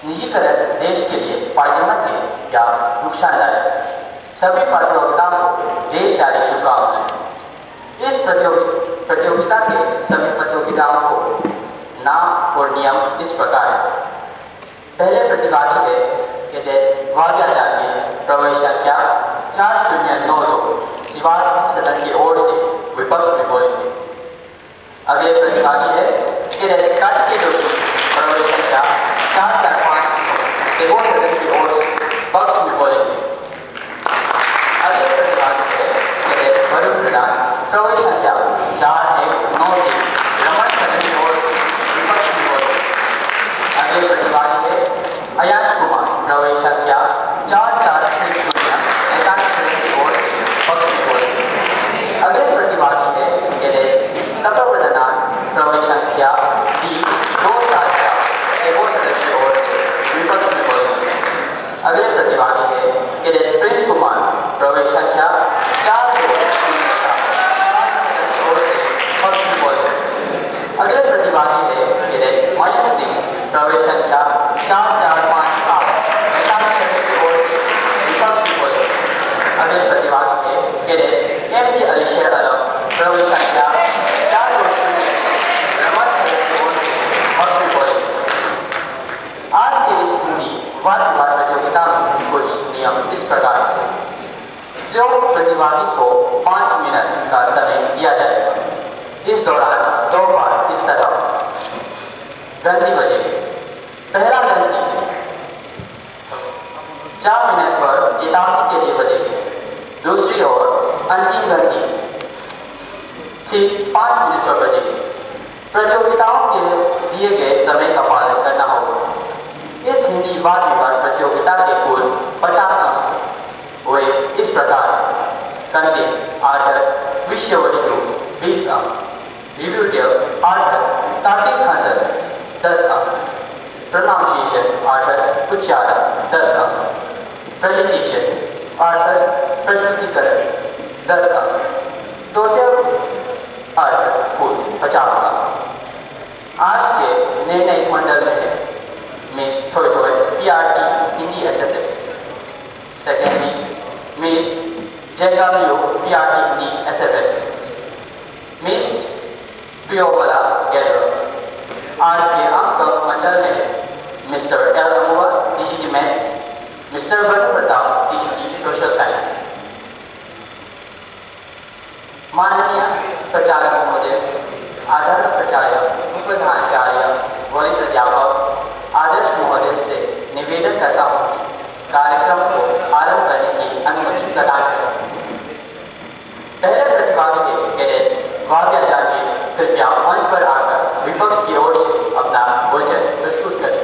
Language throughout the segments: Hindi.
निजीकरण देश के लिए फायदेमंद है या नुकसानदायक? सभी प्रतियोगिताओं को ढेर सारी शुभकामनाएं। इस प्रतियोगिता के सभी प्रतियोगिताओं को नाम और नियम इस प्रकार है। पहले प्रतिभागी है भाग्याचार्य प्रवेश संख्या 4092 शिवाज सदन की ओर से विपक्ष में बोलेंगे। अगले प्रतिभागी है काट के दोषी प्रवेश संख्या 445 सेवों सदन की ओर से पक्ष में बोलेंगे। अगले प्रतिभागी है वरुण प्रधान प्रवेश संख्या 4193 रमन सदन की ओर से विपक्ष में बोलेंगे। अगले प्रतिभागी है अयान कुमार प्रवेश संख्या 4460 सदन की ओर से पक्ष में बोलेंगे। अगले प्रतिभागी है तत्वनाथ प्रवेश संख्या 274 सेवों सदन की ओर से विपक्ष में बोलेंगे। अगले प्रतिभागी है प्रिंस कुमार प्रवेश संख्या 4 अगले प्रतिभागी है मयंक सिंह प्रवेश संख्या 4458 अगले प्रतिभागी है एम.डी. अलीशेर आलम प्रवेश संख्या 4 आज के इस हिंदी वाद विवाद प्रतियोगिता में कुछ नियम इस प्रकार है। जो प्रतिभागी को 5 मिनट का समय दिया जाएगा। इस दौरान 2 बार इस तरह घंटी बजेगी। पहला घंटी 4 मिनट पर चेतावनी के लिए बजेगी। दूसरी ओर अंतिम घंटी ठीक 5 मिनट पर बजेगी। प्रतियोगिताओं के दिए गए समय का पालन करना होगा। इस हिंदी वाद विवाद प्रतियोगिता के कुल 50 अंक वे इस प्रकार: कंटेंट आर्डर विषय वस्तु 20 अंक, रिव्यूटिव आर्डर तार्किक खंडन 10 अंक, प्रोनाउंसिएशन आर्डर उच्चारण 10 अंक, प्रेजेंटेशन आर्डर प्रस्तुतिकरण 10 अंक, टोटल आर्डर कुल 50 अंक। आज के निर्णय मंडल में है miss Thoi Thoi PRT Hindi SFX, secondly Miss Jaigamiyo PRT Hindi SFX, Miss Priyovala Gailar. आज के अंक मंडल में Mister L Amua TGT maths, Mister Varun Pratap TGT social science. माननीय प्रचारक महोदय, आदर्श प्राचार्य, प्रधानाचार्य, वरिष्ठ अध्यापक, आदर्श महोदय से निवेदन करता हूँ कि कार्यक्रम को आरंभ करने की अनुमति प्रदान करें। पहले प्रतिभागी के भाग्याचार्य कृपया मंच पर आकर विपक्ष की ओर से अपना वचन प्रस्तुत करें।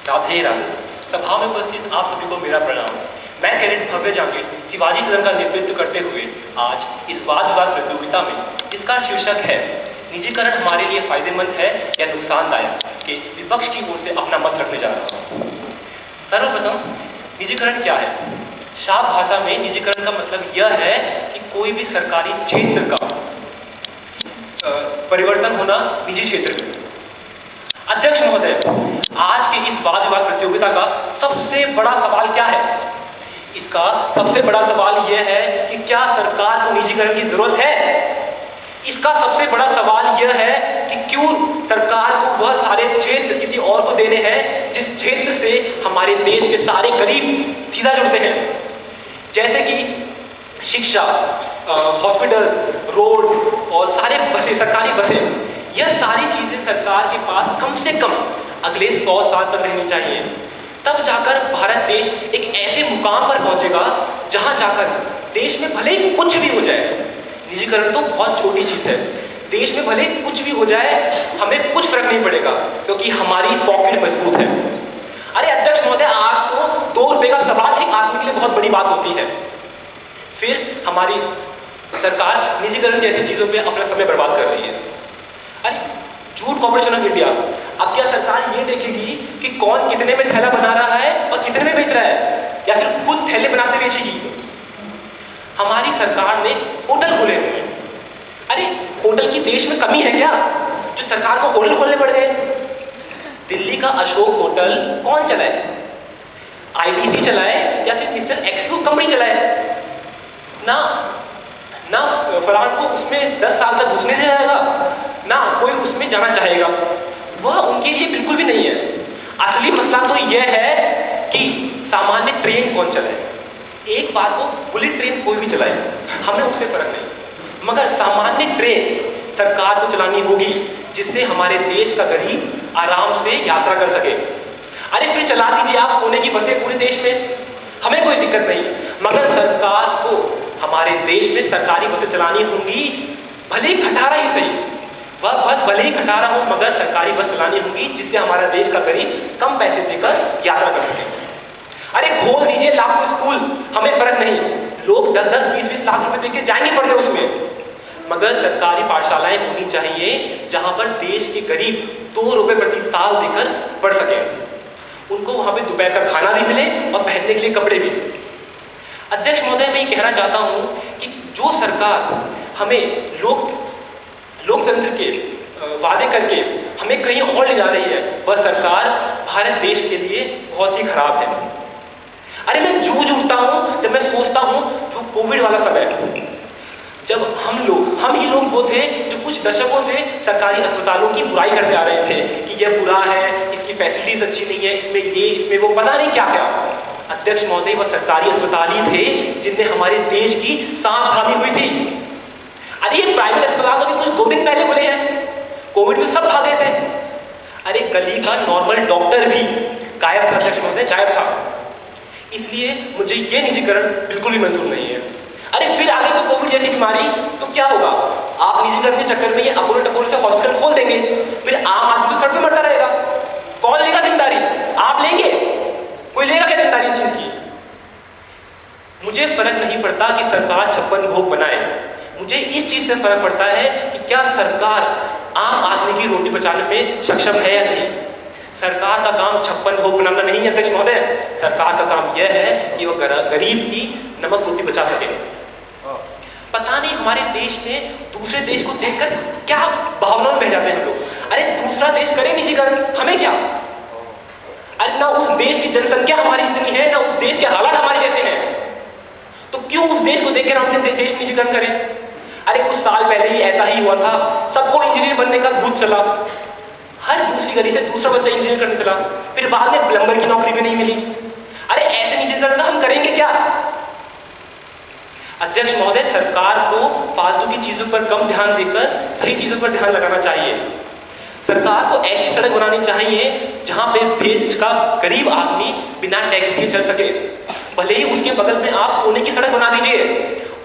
राधे राधे। सभा में उपस्थित आप सभी को मेरा प्रणाम। मैं कैडेट भव्य जांगीर शिवाजी सदन का नेतृत्व करते हुए आज इस वाद विवाद प्रतियोगिता में, जिसका शीर्षक है निजीकरण हमारे लिए फायदेमंद है या नुकसानदायक, के विपक्ष की ओर से अपना मत रखने जा रहा हूँ। सर्वप्रथम, निजीकरण क्या है? शाप भाषा में निजीकरण का मतलब यह है कि कोई भी सरकारी क्षेत्र का परिवर्तन होना निजी क्षेत्र में। अध्यक्ष महोदय, आज की इस वाद विवाद प्रतियोगिता का सबसे बड़ा सवाल क्या है? इसका सबसे बड़ा सवाल यह है कि क्या सरकार को निजीकरण की जरूरत है? इसका सबसे बड़ा सवाल यह है कि क्यों सरकार को वह सारे क्षेत्र किसी और को देने हैं जिस क्षेत्र से हमारे देश के सारे गरीब सीधा जुड़ते हैं, जैसे कि शिक्षा, हॉस्पिटल्स, रोड और सारे बसें, सरकारी बसें। यह सारी चीजें सरकार के पास कम से कम अगले 100 साल तक रहनी चाहिए। तब जाकर भारत देश एक ऐसे मुकाम पर पहुंचेगा जहां जाकर देश में भले कुछ भी हो जाए, निजीकरण तो बहुत छोटी चीज है, देश में भले कुछ भी हो जाए हमें कुछ फर्क नहीं पड़ेगा क्योंकि हमारी पॉकेट मजबूत है। अरे अध्यक्ष महोदय, आज तो 2 रुपए का सवाल एक आदमी के लिए बहुत बड़ी बात होती है। फिर हमारी सरकार निजीकरण जैसी चीजों पे अपना समय बर्बाद कर रही है। अरे जूट कॉर्पोरेशन ऑफ इंडिया, अब क्या सरकार ये देखेगी कि कौन कितने में थैला बना रहा है और कितने में बेच रहा है, या फिर खुद थैले बनाते बेचेगी? हमारी सरकार ने होटल खोले हुए हैं। अरे होटल की देश में कमी है क्या जो सरकार को होटल खोलने पड़ गए? दिल्ली का अशोक होटल कौन चलाए? आईटीसी चलाए या फिर मिस्टर एक्स को कंपनी चलाए? ना ना फलान को उसमें 10 साल तक घुसने दिया जाएगा, ना कोई उसमें जाना चाहेगा। वह उनके लिए बिल्कुल भी नहीं है। असली मसला तो यह है कि सामान्य ट्रेन कौन चलाए। एक बात को, बुलेट ट्रेन कोई भी चलाए, हमें उससे फर्क नहीं, मगर सामान्य ट्रेन सरकार को चलानी होगी जिससे हमारे देश का गरीब आराम से यात्रा कर सके। अरे फिर चला दीजिए आप सोने की बसें पूरे देश में, हमें कोई दिक्कत नहीं, मगर सरकार को हमारे देश में सरकारी बसें चलानी होंगी, भले ही खटारा ही सही, वह बस भले ही खटारा हो मगर सरकारी बस चलानी होगी जिससे हमारा देश का गरीब कम पैसे देकर यात्रा कर सके। अरे खोल दीजिए लाखों स्कूल, हमें फर्क नहीं, लोग 10-10, 20-20 लाख रुपए देके जाएंगे पढ़ने उसमें, मगर सरकारी पाठशालाएं होनी चाहिए जहां पर देश के गरीब 2 रुपए प्रति साल देकर पढ़ सके, उनको वहां पे दोपहर का खाना भी मिले और पहनने के लिए कपड़े भी। अध्यक्ष महोदय, मैं ये कहना चाहता हूं कि जो सरकार हमें लोकतंत्र के वादे करके हमें कहीं और ले जा रही है, वह सरकार भारत देश के लिए बहुत ही खराब है। अरे मैं जूझ उठता हूं जब मैं सोचता हूं जो कोविड वाला समय, जब हम ही लोग वो थे जो कुछ दशकों से सरकारी अस्पतालों की बुराई करते आ रहे थे कि यह बुरा है, इसकी फैसिलिटीज अच्छी नहीं है, इसमें ये इसमें वो, पता नहीं क्या क्या। अध्यक्ष महोदय, वह सरकारी अस्पताल ही थे जिनने हमारे देश की सांस थामी हुई थी। अरे ये प्राइवेट अस्पताल तो भी कुछ 2 दिन पहले खुले हैं, कोविड में सब भागे थे। अरे गली का नॉर्मल डॉक्टर भी गायब था अध्यक्ष महोदय, गायब था। इसलिए मुझे ये निजीकरण बिल्कुल भी मंजूर नहीं है। अरे फिर आगे कोई कोविड जैसी बीमारी तो क्या होगा? आप निजीकरण के चक्कर में ये अपोलो टपोलो से हॉस्पिटल खोल देंगे, फिर आम आदमी तो सड़क पे मरता रहेगा। कौन लेगा जिम्मेदारी? आप लेंगे? कोई लेगा क्या जिम्मेदारी इस चीज की? मुझे फर्क नहीं पड़ता कि सरकार 56 भोग बनाए, मुझे इस चीज से फर्क पड़ता है कि क्या सरकार आम आदमी की रोटी बचाने में सक्षम है या नहीं। सरकार का काम 56 भोग बनाना नहीं है अध्यक्ष महोदय, सरकार का काम यह है कि वो गरीब की नमक रोटी बचा सके। पता नहीं हमारे देश में दूसरे देश को देखकर क्या भावनाओं में बह जाते हैं हम लोग। अरे दूसरा देश करे निजीकरण, हमें क्या? अरे ना उस देश की जनसंख्या हमारी जितनी है, ना उस देश के हालात हमारे जैसे हैं, तो क्यों उस देश को देखकर हम अपने देश निजीकरण करें? अरे कुछ साल पहले ही ऐसा ही हुआ था, सबको इंजीनियर बनने का भूत चला, हर दूसरी गली से दूसरा बच्चा इंजीनियर करने चला, फिर बाद में प्लम्बर की नौकरी भी नहीं मिली। अरे ऐसे निजीकरण का हम करेंगे क्या? अध्यक्ष महोदय, सरकार को फालतू की चीजों पर कम ध्यान देकर सही चीजों पर ध्यान लगाना चाहिए। सरकार को ऐसी सड़क बनानी चाहिए जहां पे देश का गरीब आदमी बिना टैक्स दिए चल सके, भले ही उसके बगल में आप सोने की सड़क बना दीजिए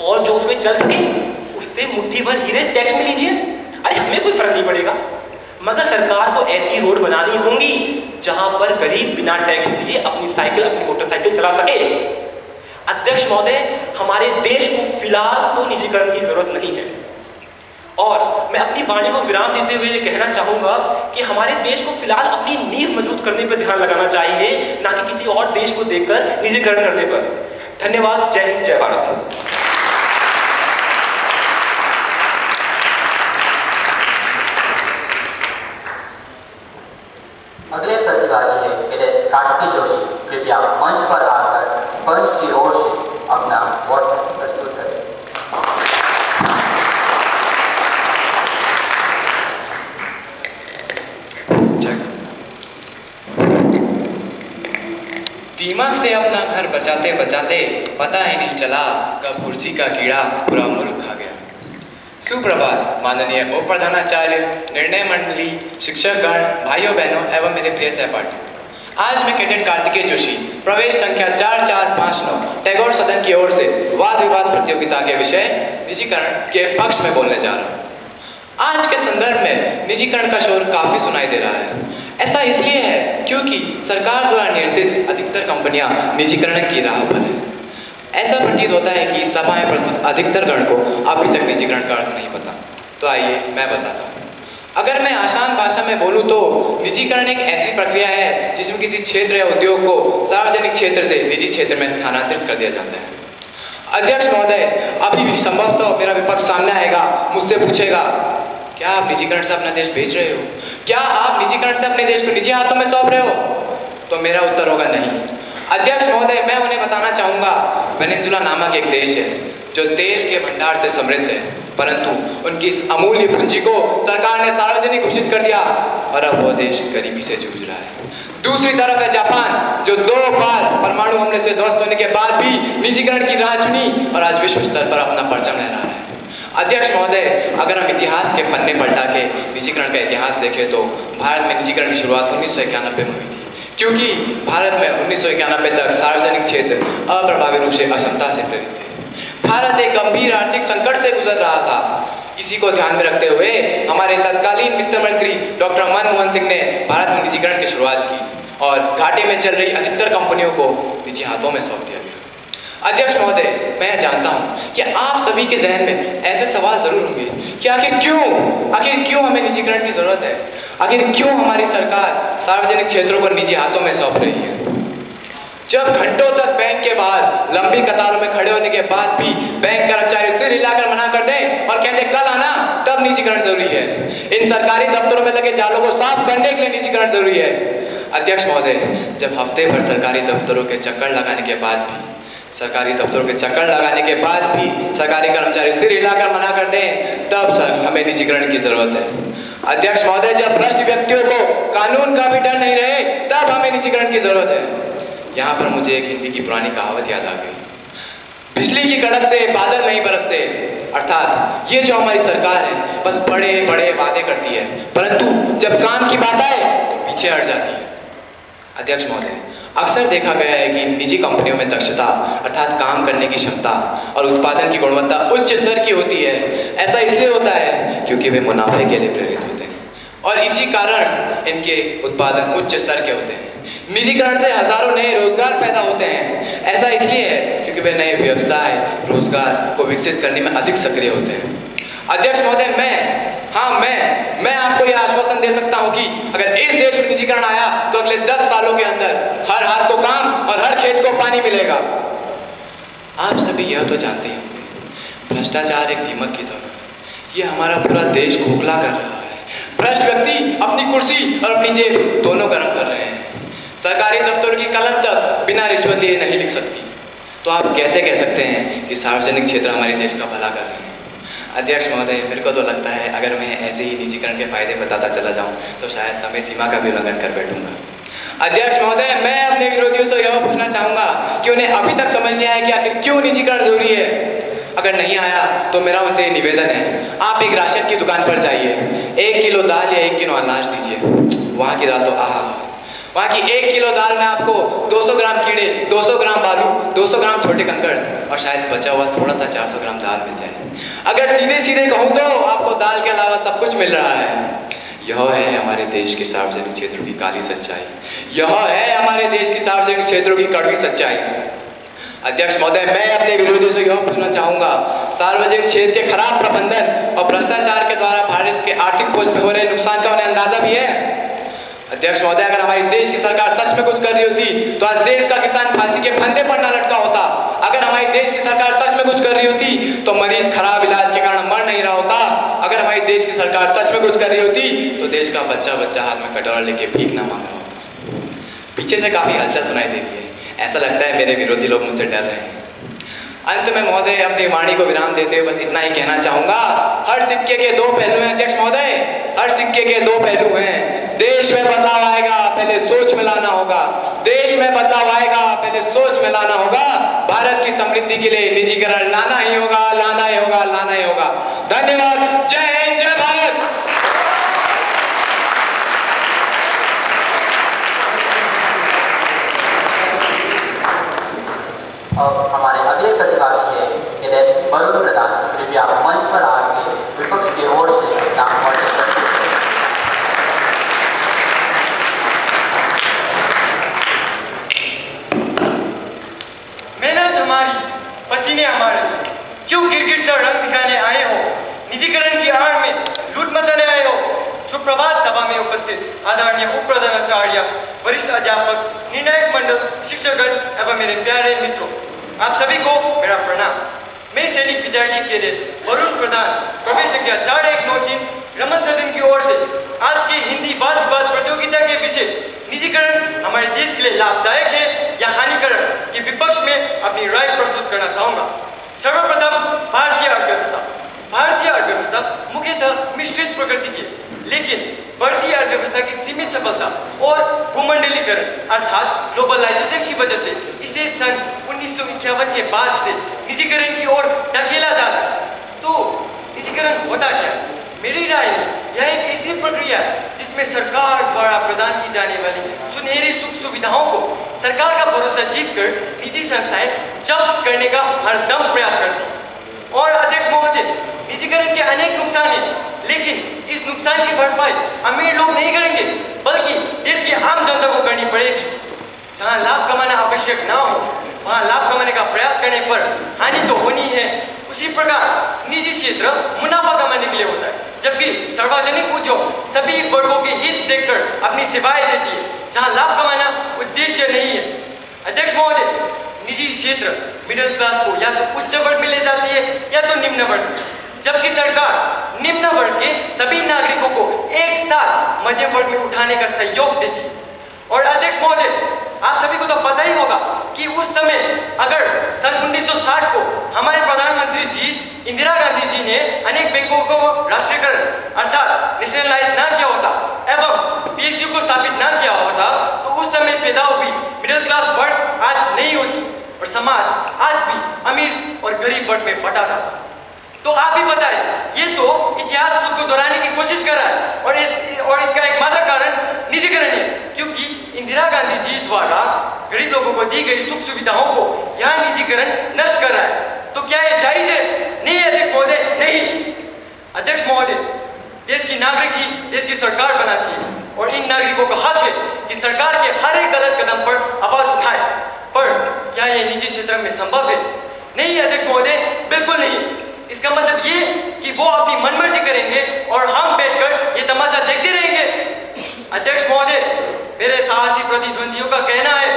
और जो उसमें चल सके उससे मुट्ठी भर हीरे टैक्स में लीजिए। अरे हमें कोई फर्क नहीं पड़ेगा, मगर सरकार को ऐसी रोड बनानी होंगी जहां पर गरीब बिना टैक्स दिए अपनी साइकिल, अपनी मोटरसाइकिल चला सके। अध्यक्ष महोदय, हमारे देश को फिलहाल तो निजीकरण की जरूरत नहीं है, और मैं अपनी वाणी को विराम देते हुए ये कहना चाहूंगा कि हमारे देश को फिलहाल अपनी नींव मजबूत करने पर ध्यान लगाना चाहिए, ना कि किसी और देश को देखकर निजीकरण करने पर। धन्यवाद। जय हिंद, जय भारत। अगले प्रतिवादी है मेरे कार्तिकी जोशी, कृपया मंच पर आकर पंच की ओर से अपना वक्तव्य प्रस्तुत करें। दीमक से अपना घर बचाते बचाते पता ही नहीं चला कब कुर्सी का कीड़ा पूरा मुल्क खा गया। सुप्रभात माननीय उप प्रधानाचार्य, निर्णय मंडली, शिक्षकगण, भाइयों बहनों एवं मेरे प्रिय सहपाठी। आज मैं कैडेट कार्तिकेय जोशी प्रवेश संख्या 4459 टैगोर सदन की ओर से वाद विवाद प्रतियोगिता के विषय निजीकरण के पक्ष में बोलने जा रहा हूँ। आज के संदर्भ में निजीकरण का शोर काफी सुनाई दे रहा है। ऐसा इसलिए है क्योंकि सरकार द्वारा नियंत्रित अधिकतर कंपनियां निजीकरण की राह पर हैं। ऐसा प्रतीत होता है कि सभा में प्रस्तुत अधिकतर गण को अभी तक निजीकरण का अर्थ नहीं पता। तो आइए मैं बताता हूँ। अगर मैं आसान भाषा में बोलूँ तो निजीकरण एक ऐसी प्रक्रिया है जिसमें किसी क्षेत्र या उद्योग को सार्वजनिक क्षेत्र से निजी क्षेत्र में स्थानांतरित कर दिया जाता है। अध्यक्ष महोदय, अभी भी संभवतः मेरा विपक्ष सामने आएगा, मुझसे पूछेगा, क्या आप निजीकरण से अपना देश बेच रहे हो? क्या आप निजीकरण से अपने देश को निजी हाथों में सौंप रहे हो? तो मेरा उत्तर होगा नहीं। अध्यक्ष महोदय, मैं उन्हें बताना चाहूँगा, वेनेजुला नामक एक देश है जो तेल के भंडार से समृद्ध है, परंतु उनकी इस अमूल्य पूंजी को सरकार ने सार्वजनिक घोषित कर दिया और अब वो देश गरीबी से जूझ रहा है। दूसरी तरफ है जापान, जो 2 बार परमाणु हमले से ध्वस्त होने के बाद भी निजीकरण की राह चुनी और आज विश्व स्तर पर अपना परचम लहरा रहा है। अध्यक्ष महोदय, अगर हम इतिहास के पन्ने पलटा के निजीकरण का इतिहास देखें तो भारत में निजीकरण की शुरुआत 1991 में हुई थी, क्योंकि भारत में 1991 तक सार्वजनिक क्षेत्र अप्रभावी रूप से अक्षमता से प्रेरित थे। भारत एक गंभीर आर्थिक संकट से गुजर रहा था। इसी को ध्यान में रखते हुए हमारे तत्कालीन वित्त मंत्री डॉक्टर मनमोहन सिंह ने भारत में निजीकरण की शुरुआत की और घाटे में चल रही अधिकतर कंपनियों को निजी हाथों में सौंप दिया गया। अध्यक्ष महोदय, मैं जानता हूं कि आप सभी के जहन में ऐसे सवाल जरूर होंगे कि आखिर क्यों हमें निजीकरण की जरूरत है? आखिर क्यों हमारी सरकार सार्वजनिक क्षेत्रों को निजी हाथों में सौंप रही है? जब घंटों तक बैंक के बाहर लंबी कतारों में खड़े होने के बाद भी बैंक कर्मचारी सिर हिलाकर मना कर दें और कहते कल आना, तब निजीकरण जरूरी है। इन सरकारी दफ्तरों में लगे जालों को साफ करने के लिए निजीकरण जरूरी है। अध्यक्ष महोदय, जब हफ्ते भर सरकारी दफ्तरों के चक्कर लगाने के बाद भी सरकारी कर्मचारी सिर हिलाकर मना कर दें, तब हमें निजीकरण की जरूरत है। अध्यक्ष महोदय, जब भ्रष्ट व्यक्तियों को कानून का भी डर नहीं रहे, तब हमें निजीकरण की जरूरत है। यहाँ पर मुझे एक हिंदी की पुरानी कहावत याद आ गई, बिजली की कड़क से बादल नहीं बरसते। अर्थात ये जो हमारी सरकार है बस बड़े बड़े वादे करती है, परंतु जब काम की बात आए तो पीछे हट जाती है। अध्यक्ष महोदय, अक्सर देखा गया है कि निजी कंपनियों में दक्षता अर्थात काम करने की क्षमता और उत्पादन की गुणवत्ता उच्च स्तर की होती है। ऐसा इसलिए होता है क्योंकि वे मुनाफे के लिए प्रेरित होते हैं और इसी कारण इनके उत्पादन उच्च स्तर के होते हैं। निजीकरण से हजारों नए रोजगार पैदा होते हैं। ऐसा इसलिए है क्योंकि वे नए व्यवसाय रोजगार को विकसित करने में अधिक सक्रिय होते हैं। अध्यक्ष महोदय, मैं आपको यह आश्वासन दे सकता हूं कि अगर इस देश में निजीकरण आया तो अगले 10 सालों के अंदर हर हाथ को काम और हर खेत को पानी मिलेगा। आप सभी यह तो जानते ही होंगे, भ्रष्टाचार एक दीमक की तरह ये हमारा पूरा देश खोखला कर रहा है। भ्रष्ट व्यक्ति अपनी कुर्सी और अपनी जेब दोनों गर्म कर रहे हैं। सरकारी दफ्तरों की कलम तक बिना रिश्वत लिए नहीं लिख सकती, तो आप कैसे कह सकते हैं कि सार्वजनिक क्षेत्र हमारे देश का भला कर रहे हैं? अध्यक्ष महोदय, मेरे को तो लगता है अगर मैं ऐसे ही निजीकरण के फायदे बताता चला जाऊं तो शायद समय सीमा का भी उल्लंघन कर बैठूंगा। अध्यक्ष महोदय, मैं अपने विरोधियों से यह पूछना चाहूंगा कि उन्हें अभी तक समझ नहीं आया कि आखिर क्यों निजीकरण जरूरी है। अगर नहीं आया तो मेरा उनसे निवेदन है, आप एक राशन की दुकान पर जाइए, 1 किलो दाल या 1 किलो अनाज लीजिए। वहाँ की दाल तो वहाँ की 1 किलो दाल में आपको 200 ग्राम कीड़े, 200 ग्राम बालू, 200 ग्राम छोटे कंकड़ और शायद बचा हुआ थोड़ा सा 400 ग्राम दाल मिल जाए। अगर सीधे कहूँ तो आपको दाल के अलावा सब कुछ मिल रहा है। यह है हमारे देश के सार्वजनिक क्षेत्रों की काली सच्चाई। यह है हमारे देश की सार्वजनिक क्षेत्रों की कड़वी सच्चाई। अध्यक्ष महोदय, मैं अपने विरोधियों से यह पूछना चाहूँगा, सार्वजनिक क्षेत्र के खराब प्रबंधन और भ्रष्टाचार के द्वारा भारत के आर्थिक कोष में हो रहे नुकसान का उन्हें अंदाजा भी है? अध्यक्ष महोदय, अगर हमारी देश की सरकार सच में कुछ कर रही होती तो आज देश का किसान फांसी के फंदे पर ना लटका होता। अगर हमारी देश की सरकार सच में कुछ कर रही होती तो मरीज खराब इलाज के कारण मर नहीं रहा होता। अगर हमारी देश की सरकार सच में कुछ कर रही होती तो देश का बच्चा हाथ में कटोरा लेके भीख ना मांग रहा होता। पीछे से काफी हलचल सुनाई देती है, ऐसा लगता है मेरे विरोधी लोग मुझसे डर रहे हैं। अंत में महोदय, अपनी वाणी को विराम देते हुए बस इतना ही कहना चाहूंगा, हर सिक्के के 2 पहलू हैं। अध्यक्ष महोदय, हर सिक्के के 2 पहलू हैं। देश में बदलाव आएगा, पहले सोच में लाना होगा। देश में बदलाव आएगा, पहले सोच में लाना होगा। भारत की समृद्धि के लिए निजीकरण लाना ही होगा, लाना ही होगा, लाना ही होगा। धन्यवाद। जय हिंद, जय भारत। और हमारे अगले प्रतिभागी है इधर वरुण प्रधान। कृपया मंच पर आके विपक्ष की ओर से नाम वर्णन करते हैं। मेहनत हमारी हमारे? क्यों गिरगिट सा रंग दिखाने आए हो? निजीकरण की आड़ में लूट मचाने आए हो? सुप्रभात सभा में उपस्थित आदरणीय उप प्रधानाचार्य, वरिष्ठ अध्यापक, निर्णायक मंडल, शिक्षकगण एवं मेरे प्यारे मित्रों, आप सभी को मेरा प्रणाम। मैं सैनिक विद्यार्थी कैडेट वरुण प्रधान, प्रवेश संख्या 4193, रमन सदन की ओर से आज की हिंदी वाद विवाद प्रतियोगिता के विषय निजीकरण हमारे देश के लिए लाभदायक है या हानिकारक के विपक्ष में अपनी राय प्रस्तुत करना चाहूंगा। सर्वप्रथम भारतीय अर्थव्यवस्था। भारतीय अर्थव्यवस्था मुख्यतः मिश्रित प्रकृति की, लेकिन बढ़ती अर्थव्यवस्था की सीमित सफलता और भूमंडलीकरण अर्थात ग्लोबलाइजेशन की वजह से इसे सन 1951 के बाद से निजीकरण की ओर धकेला जा रहा है। तो निजीकरण होता क्या है? मेरी राय में यह एक ऐसी प्रक्रिया है जिसमें सरकार द्वारा प्रदान की जाने वाली सुनहरी सुख सुविधाओं को सरकार का भरोसा जीतकर निजी संस्थाएं जब्त करने का हरदम प्रयास करती हैं। और अध्यक्ष महोदय, निजीकरण के अनेक नुकसान हैं, लेकिन इस नुकसान की भरपाई अमीर लोग नहीं करेंगे, बल्कि देश की आम जनता को करनी पड़ेगी। जहां लाभ कमाना आवश्यक ना हो, वहां लाभ कमाने का प्रयास करने पर हानि तो होनी है। उसी प्रकार निजी क्षेत्र मुनाफा कमाने के लिए होता है, जबकि सार्वजनिक उद्योग सभी वर्गों के हित देखकर अपनी सेवाएं देती है, जहां लाभ कमाना उद्देश्य नहीं है। अध्यक्ष महोदय, निजी क्षेत्र मिडिल क्लास को या तो उच्च वर्ग में ले जाती है या तो निम्न वर्ग में, जबकि सरकार निम्न वर्ग के सभी नागरिकों को एक साथ मध्यम वर्ग में उठाने का सहयोग देती है। और अध्यक्ष महोदय, आप सभी को तो पता ही होगा कि उस समय अगर सन 1960 को हमारे प्रधानमंत्री जी इंदिरा गांधी जी ने अनेक बैंकों को राष्ट्रीयकरण अर्थात नेशनलाइज ना किया होता एवं पीएसयू को स्थापित ना किया होता, तो उस समय पैदा हुई मिडिल क्लास वर्ग आज नहीं होती और समाज आज भी अमीर और गरीब वर्ग में बटा था। तो आप ही बताएं, ये तो इतिहास खुद को दोहराने की कोशिश कर रहा है और इसका एकमात्र कारण निजीकरण है, क्योंकि इंदिरा गांधी जी द्वारा गरीब लोगों को दी गई सुख सुविधाओं को यह निजीकरण नष्ट कर रहा है। तो क्या यह जायज है? नहीं अध्यक्ष महोदय, नहीं। अध्यक्ष महोदय, देश की नागरिक ही देश की सरकार बनाती है और इन नागरिकों का हक है कि सरकार के हर एक गलत कदम पर आवाज उठाए। पर क्या यह निजी क्षेत्र में संभव है? नहीं अध्यक्ष महोदय, बिल्कुल नहीं। इसका मतलब ये कि वो अपनी मनमर्जी करेंगे और हम बैठकर ये तमाशा देखते रहेंगे। अध्यक्ष महोदय, मेरे साहसी प्रतिद्वंदियों का कहना है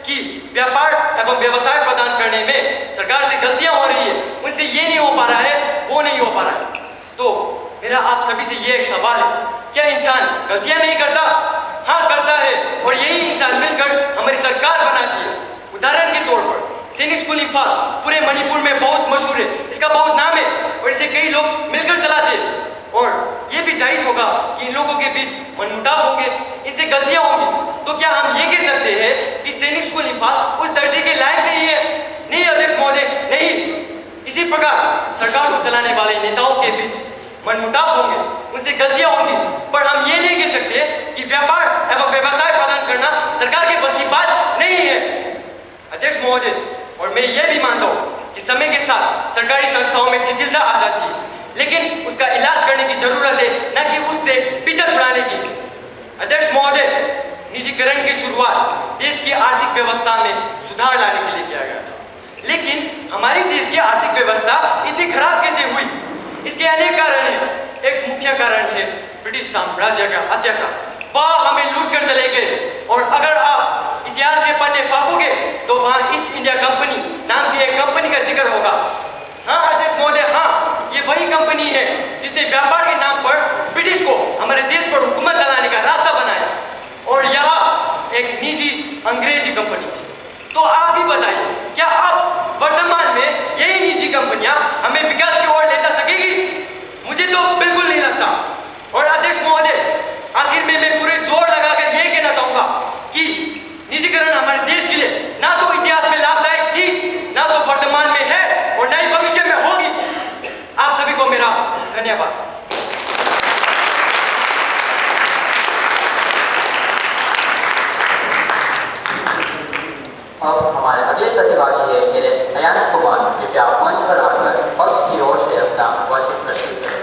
कि व्यापार एवं व्यवसाय प्रदान करने में सरकार से गलतियां हो रही है, उनसे ये नहीं हो पा रहा है, वो नहीं हो पा रहा है। तो मेरा आप सभी से ये एक सवाल है, क्या इंसान गलतियां नहीं करता? हाँ करता है, और यही इंसान मिलकर हमारी सरकार बनाती है। उदाहरण के तौर पर सैनिक स्कूल इंफाल पूरे मणिपुर में बहुत मशहूर है, इसका बहुत नाम है और इसे कई लोग मिलकर चलाते हैं। और ये भी जायज होगा कि इन लोगों के बीच मनमुटाव होंगे, इनसे गलतियां होंगी। तो क्या हम ये कह सकते हैं कि सैनिक स्कूल इंफाल उस दर्जे के लायक नहीं है? नहीं अध्यक्ष महोदय, नहीं। इसी प्रकार सरकार को चलाने वाले नेताओं के बीच मनमुटाव होंगे, उनसे गलतियां होंगी, पर हम ये नहीं कह सकते कि व्यापार एवं व्यवसाय प्रदान करना सरकार के बस की बात नहीं है। अध्यक्ष महोदय, और मैं ये भी मानता हूँ कि समय के साथ सरकारी संस्थाओं में शिथिलता आ जाती है, लेकिन उसका इलाज करने की जरूरत है, न कि उससे पीछा छुड़ाने की। अध्यक्ष महोदय, निजीकरण की शुरुआत देश की आर्थिक व्यवस्था में सुधार लाने के लिए किया गया था, लेकिन हमारी देश की आर्थिक व्यवस्था इतनी खराब कैसे हुई? इसके अनेक कारण हैं। एक मुख्य कारण है ब्रिटिश साम्राज्य का अत्याचार। वह हमें लूट कर चले गए, और अगर आप इतिहास के पन्ने फाड़ोगे तो वहां ईस्ट इंडिया कंपनी नाम की एक कंपनी का जिक्र होगा। हाँ अध्यक्ष महोदय, हाँ, ये वही कंपनी है जिसने व्यापार के नाम पर ब्रिटिश को हमारे देश पर हुकूमत चलाने का रास्ता बनाया, और यह एक निजी अंग्रेजी कंपनी थी। तो आप ही बताइए, क्या अब वर्तमान में यही निजी कंपनियां हमें विकास की ओर ले जा सकेगी? मुझे तो बिल्कुल नहीं लगता। और अध्यक्ष महोदय, आखिर में मैं पूरे जोर लगाकर यह कहना चाहूंगा कि निजीकरण हमारे देश के लिए ना तो इतिहास में लाभदायक थी, ना तो वर्तमान में है, और ना ही भविष्य में होगी। आप सभी को मेरा धन्यवाद। अब हमारे अगले प्रतिभागी है मेरे अयान कुमार, कृपया मंच पर आकर पक्ष की ओर से अपना वाचिक प्रस्तुत करें।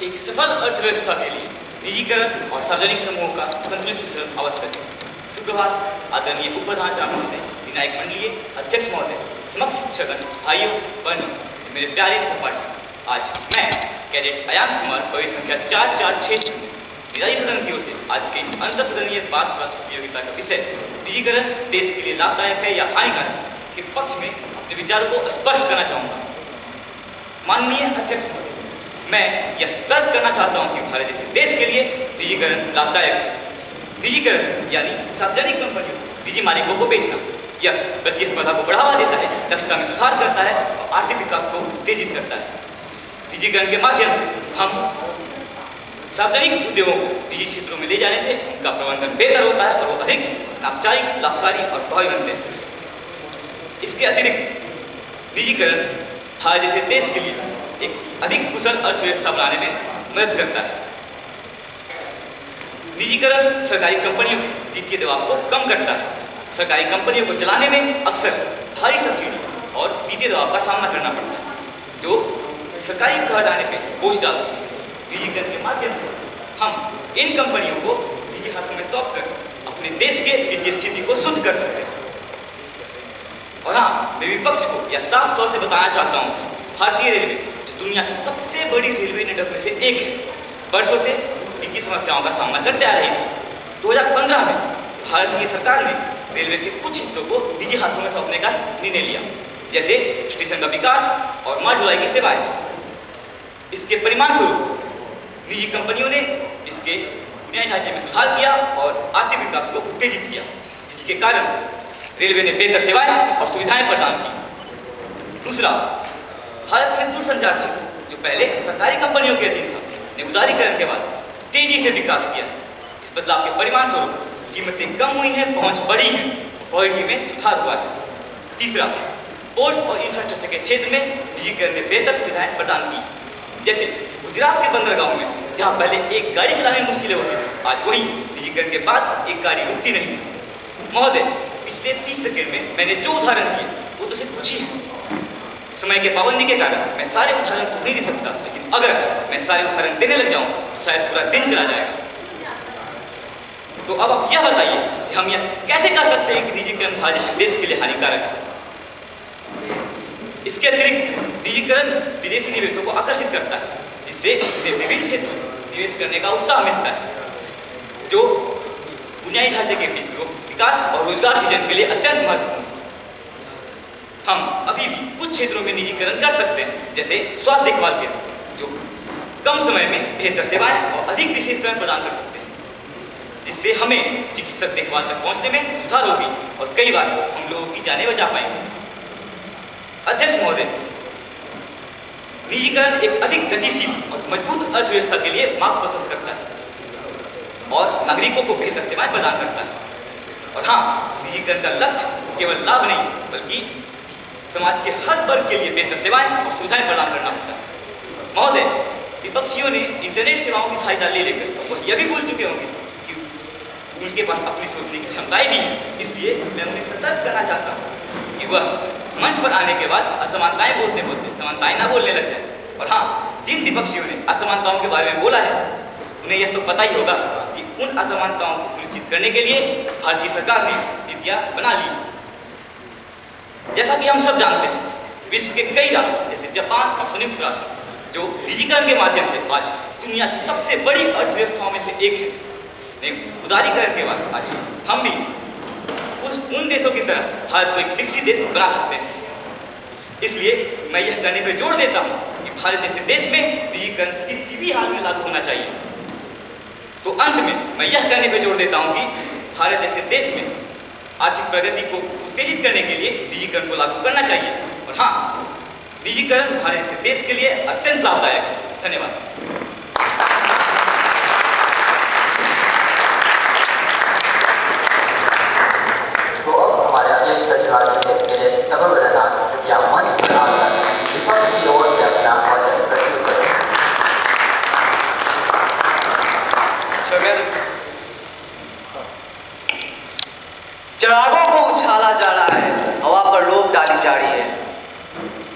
एक सफल अर्थव्यवस्था के लिए निजीकरण और सार्वजनिक समूहों का संतुलित वितरण आवश्यक है। सुप्रभात आदरणीय उप प्रधानाचार्य महोदय, विनायक मंडलीय अध्यक्ष महोदय, समस्त शिक्षकगण, भाइयों बहनों, मेरे प्यारे सहपाठी, आज मैं कैडेट अयांश कुमार प्रवेश संख्या 4466 निराली सदन की ओर से आज के इस अंतर सदनीय बात प्रतियोगिता का विषय निजीकरण देश के लिए लाभदायक है या हानिकारक के पक्ष में अपने विचारों को स्पष्ट करना चाहूँगा। माननीय अध्यक्ष महोदय, मैं यह तर्क करना चाहता हूँ कि भारत जैसे देश के लिए निजीकरण लाभदायक है। निजीकरण यानी सार्वजनिक कंपनियों निजी मालिकों को बेचना, यह प्रतिस्पर्धा को बढ़ावा देता है, दक्षता में सुधार करता है और आर्थिक विकास को उत्तेजित करता है। निजीकरण के माध्यम से हम सार्वजनिक उद्योगों को निजी क्षेत्रों में ले जाने से उनका प्रबंधन बेहतर होता है और वो अधिक लाभकारी, लाभकारी और प्रभावी बनते हैं। इसके अतिरिक्त निजीकरण भारत जैसे देश के लिए एक अधिक कुशल अर्थव्यवस्था बनाने में मदद करता है। निजीकरण सरकारी कंपनियों के वित्तीय दबाव को कम करता है। सरकारी कंपनियों को चलाने में अक्सर भारी सब्सिडी और वित्तीय दबाव का सामना करना पड़ता है, जो सरकारी खजाने पे बोझ डालता है। निजीकरण के माध्यम से हम इन कंपनियों को निजी हाथों में सौंप कर अपने देश के वित्तीय स्थिति को शुद्ध कर सकते हैं। और हाँ, मैं विपक्ष को यह साफ तौर से बताना चाहता हूँ, भारतीय रेलवे जो दुनिया की सबसे बड़ी रेलवे नेटवर्क में से एक है, वर्षों से वित्तीय समस्याओं का सामना करते आ रही थी। 2015 में भारतीय सरकार ने रेलवे के कुछ हिस्सों को निजी हाथों में सौंपने का निर्णय लिया, जैसे स्टेशन का विकास और माल ढुलाई की सेवाएं। इसके परिणाम स्वरूप निजी कंपनियों ने इसके बुनियादी ढांचे में सुधार किया और आर्थिक विकास को उत्तेजित किया, जिसके कारण रेलवे ने बेहतर सेवाएं और सुविधाएं प्रदान की। दूसरा, भारत में दूरसंचार क्षेत्र जो पहले सरकारी कंपनियों के अधीन था, ने उदारीकरण के बाद तेजी से विकास किया। इस बदलाव के परिणाम स्वरूप कीमतें कम हुई हैं, पहुंच बढ़ी है, क्वालिटी में सुधार हुआ है। तीसरा, पोर्ट्स और इंफ्रास्ट्रक्चर के क्षेत्र में निजीकरण ने बेहतर सुविधाएं प्रदान की, जैसे गुजरात के बंदरगाहों में जहां पहले एक गाड़ी चलाने में मुश्किलें होती थी, आज वहीं निजीकरण के बाद एक गाड़ी रुकती नहीं। महोदय, पिछले 30 सेकंड में मैंने जो उदाहरण दिए वो तो सिर्फ कुछ ही है। समय के पाबंदी के कारण मैं सारे उदाहरण तो नहीं दे सकता, लेकिन अगर मैं सारे उदाहरण देने लग जाऊं तो शायद पूरा दिन चला जाएगा। तो अब आप यह बताइए कि हम यह कैसे कर सकते हैं कि निजीकरण भारत जैसे देश के लिए हानिकारक है। इसके अतिरिक्त निजीकरण विदेशी निवेशों को आकर्षित करता है, जिससे उन्हें विभिन्न क्षेत्रों में निवेश करने का उत्साह मिलता है, जो बुनियादी ढांचे के विकास और रोजगार सृजन के लिए अत्यंत महत्वपूर्ण है। हम अभी भी कुछ क्षेत्रों में निजीकरण कर सकते हैं, जैसे स्वास्थ्य देखभाल केंद्र, जो कम समय में बेहतर सेवाएं और अधिक विशेष सेवाएं प्रदान कर सकते हैं, जिससे हमें चिकित्सक देखभाल तक पहुंचने में सुधार होगी और कई बार हम लोगों की जानें बचा पाएंगे। अध्यक्ष महोदय, निजीकरण एक अधिक गतिशील और मजबूत अर्थव्यवस्था के लिए मार्ग प्रशस्त करता है और नागरिकों को बेहतर सेवाएं प्रदान करता है। और हाँ, निजीकरण का लक्ष्य केवल लाभ नहीं, बल्कि समाज के हर वर्ग के लिए बेहतर सेवाएं और सुविधाएं प्रदान करना होता है। महोदय, विपक्षियों ने इंटरनेट सेवाओं की सहायता ले लेकर वह यह भी भूल चुके होंगे कि उनके पास अपनी सोचने की क्षमताएं भी हैं। इसलिए मैं उन्हें सतर्क करना चाहता हूँ कि वह मंच पर आने के बाद असमानताएं बोलते बोलते समानताएं ना बोलने लग जाए। और हाँ, जिन विपक्षियों ने असमानताओं के बारे में बोला है, उन्हें यह तो पता ही होगा कि उन असमानताओं को सुनिश्चित करने के लिए भारतीय सरकार ने नीतियां बना ली। जैसा कि हम सब जानते हैं, विश्व के कई राष्ट्र जैसे जापान और संयुक्त राष्ट्र, जो निजीकरण के माध्यम से आज दुनिया की सबसे बड़ी अर्थव्यवस्थाओं में से एक है, उदारीकरण के बाद आज हम भी उन देशों की तरह भारत को एक विकसित देश बना सकते हैं। इसलिए मैं यह कहने पर जोर देता हूँ कि भारत जैसे देश में निजीकरण किसी भी हाल में लागू होना चाहिए। तो अंत में मैं यह कहने पर जोर देता हूँ कि भारत जैसे देश में आर्थिक प्रगति को उत्तेजित करने के लिए निजीकरण को लागू करना चाहिए। और हाँ, निजीकरण भारत जैसे देश के लिए अत्यंत लाभदायक है। धन्यवाद। तो अब हमारे अगले प्रतिभागी हैं मेरे सर्वप्रधान कृपया मंच पर आकर विपक्ष की ओर से अपना वचन प्रस्तुत करें। चिरागों को उछाला जा रहा है, हवा पर रोक डाली जा रही है।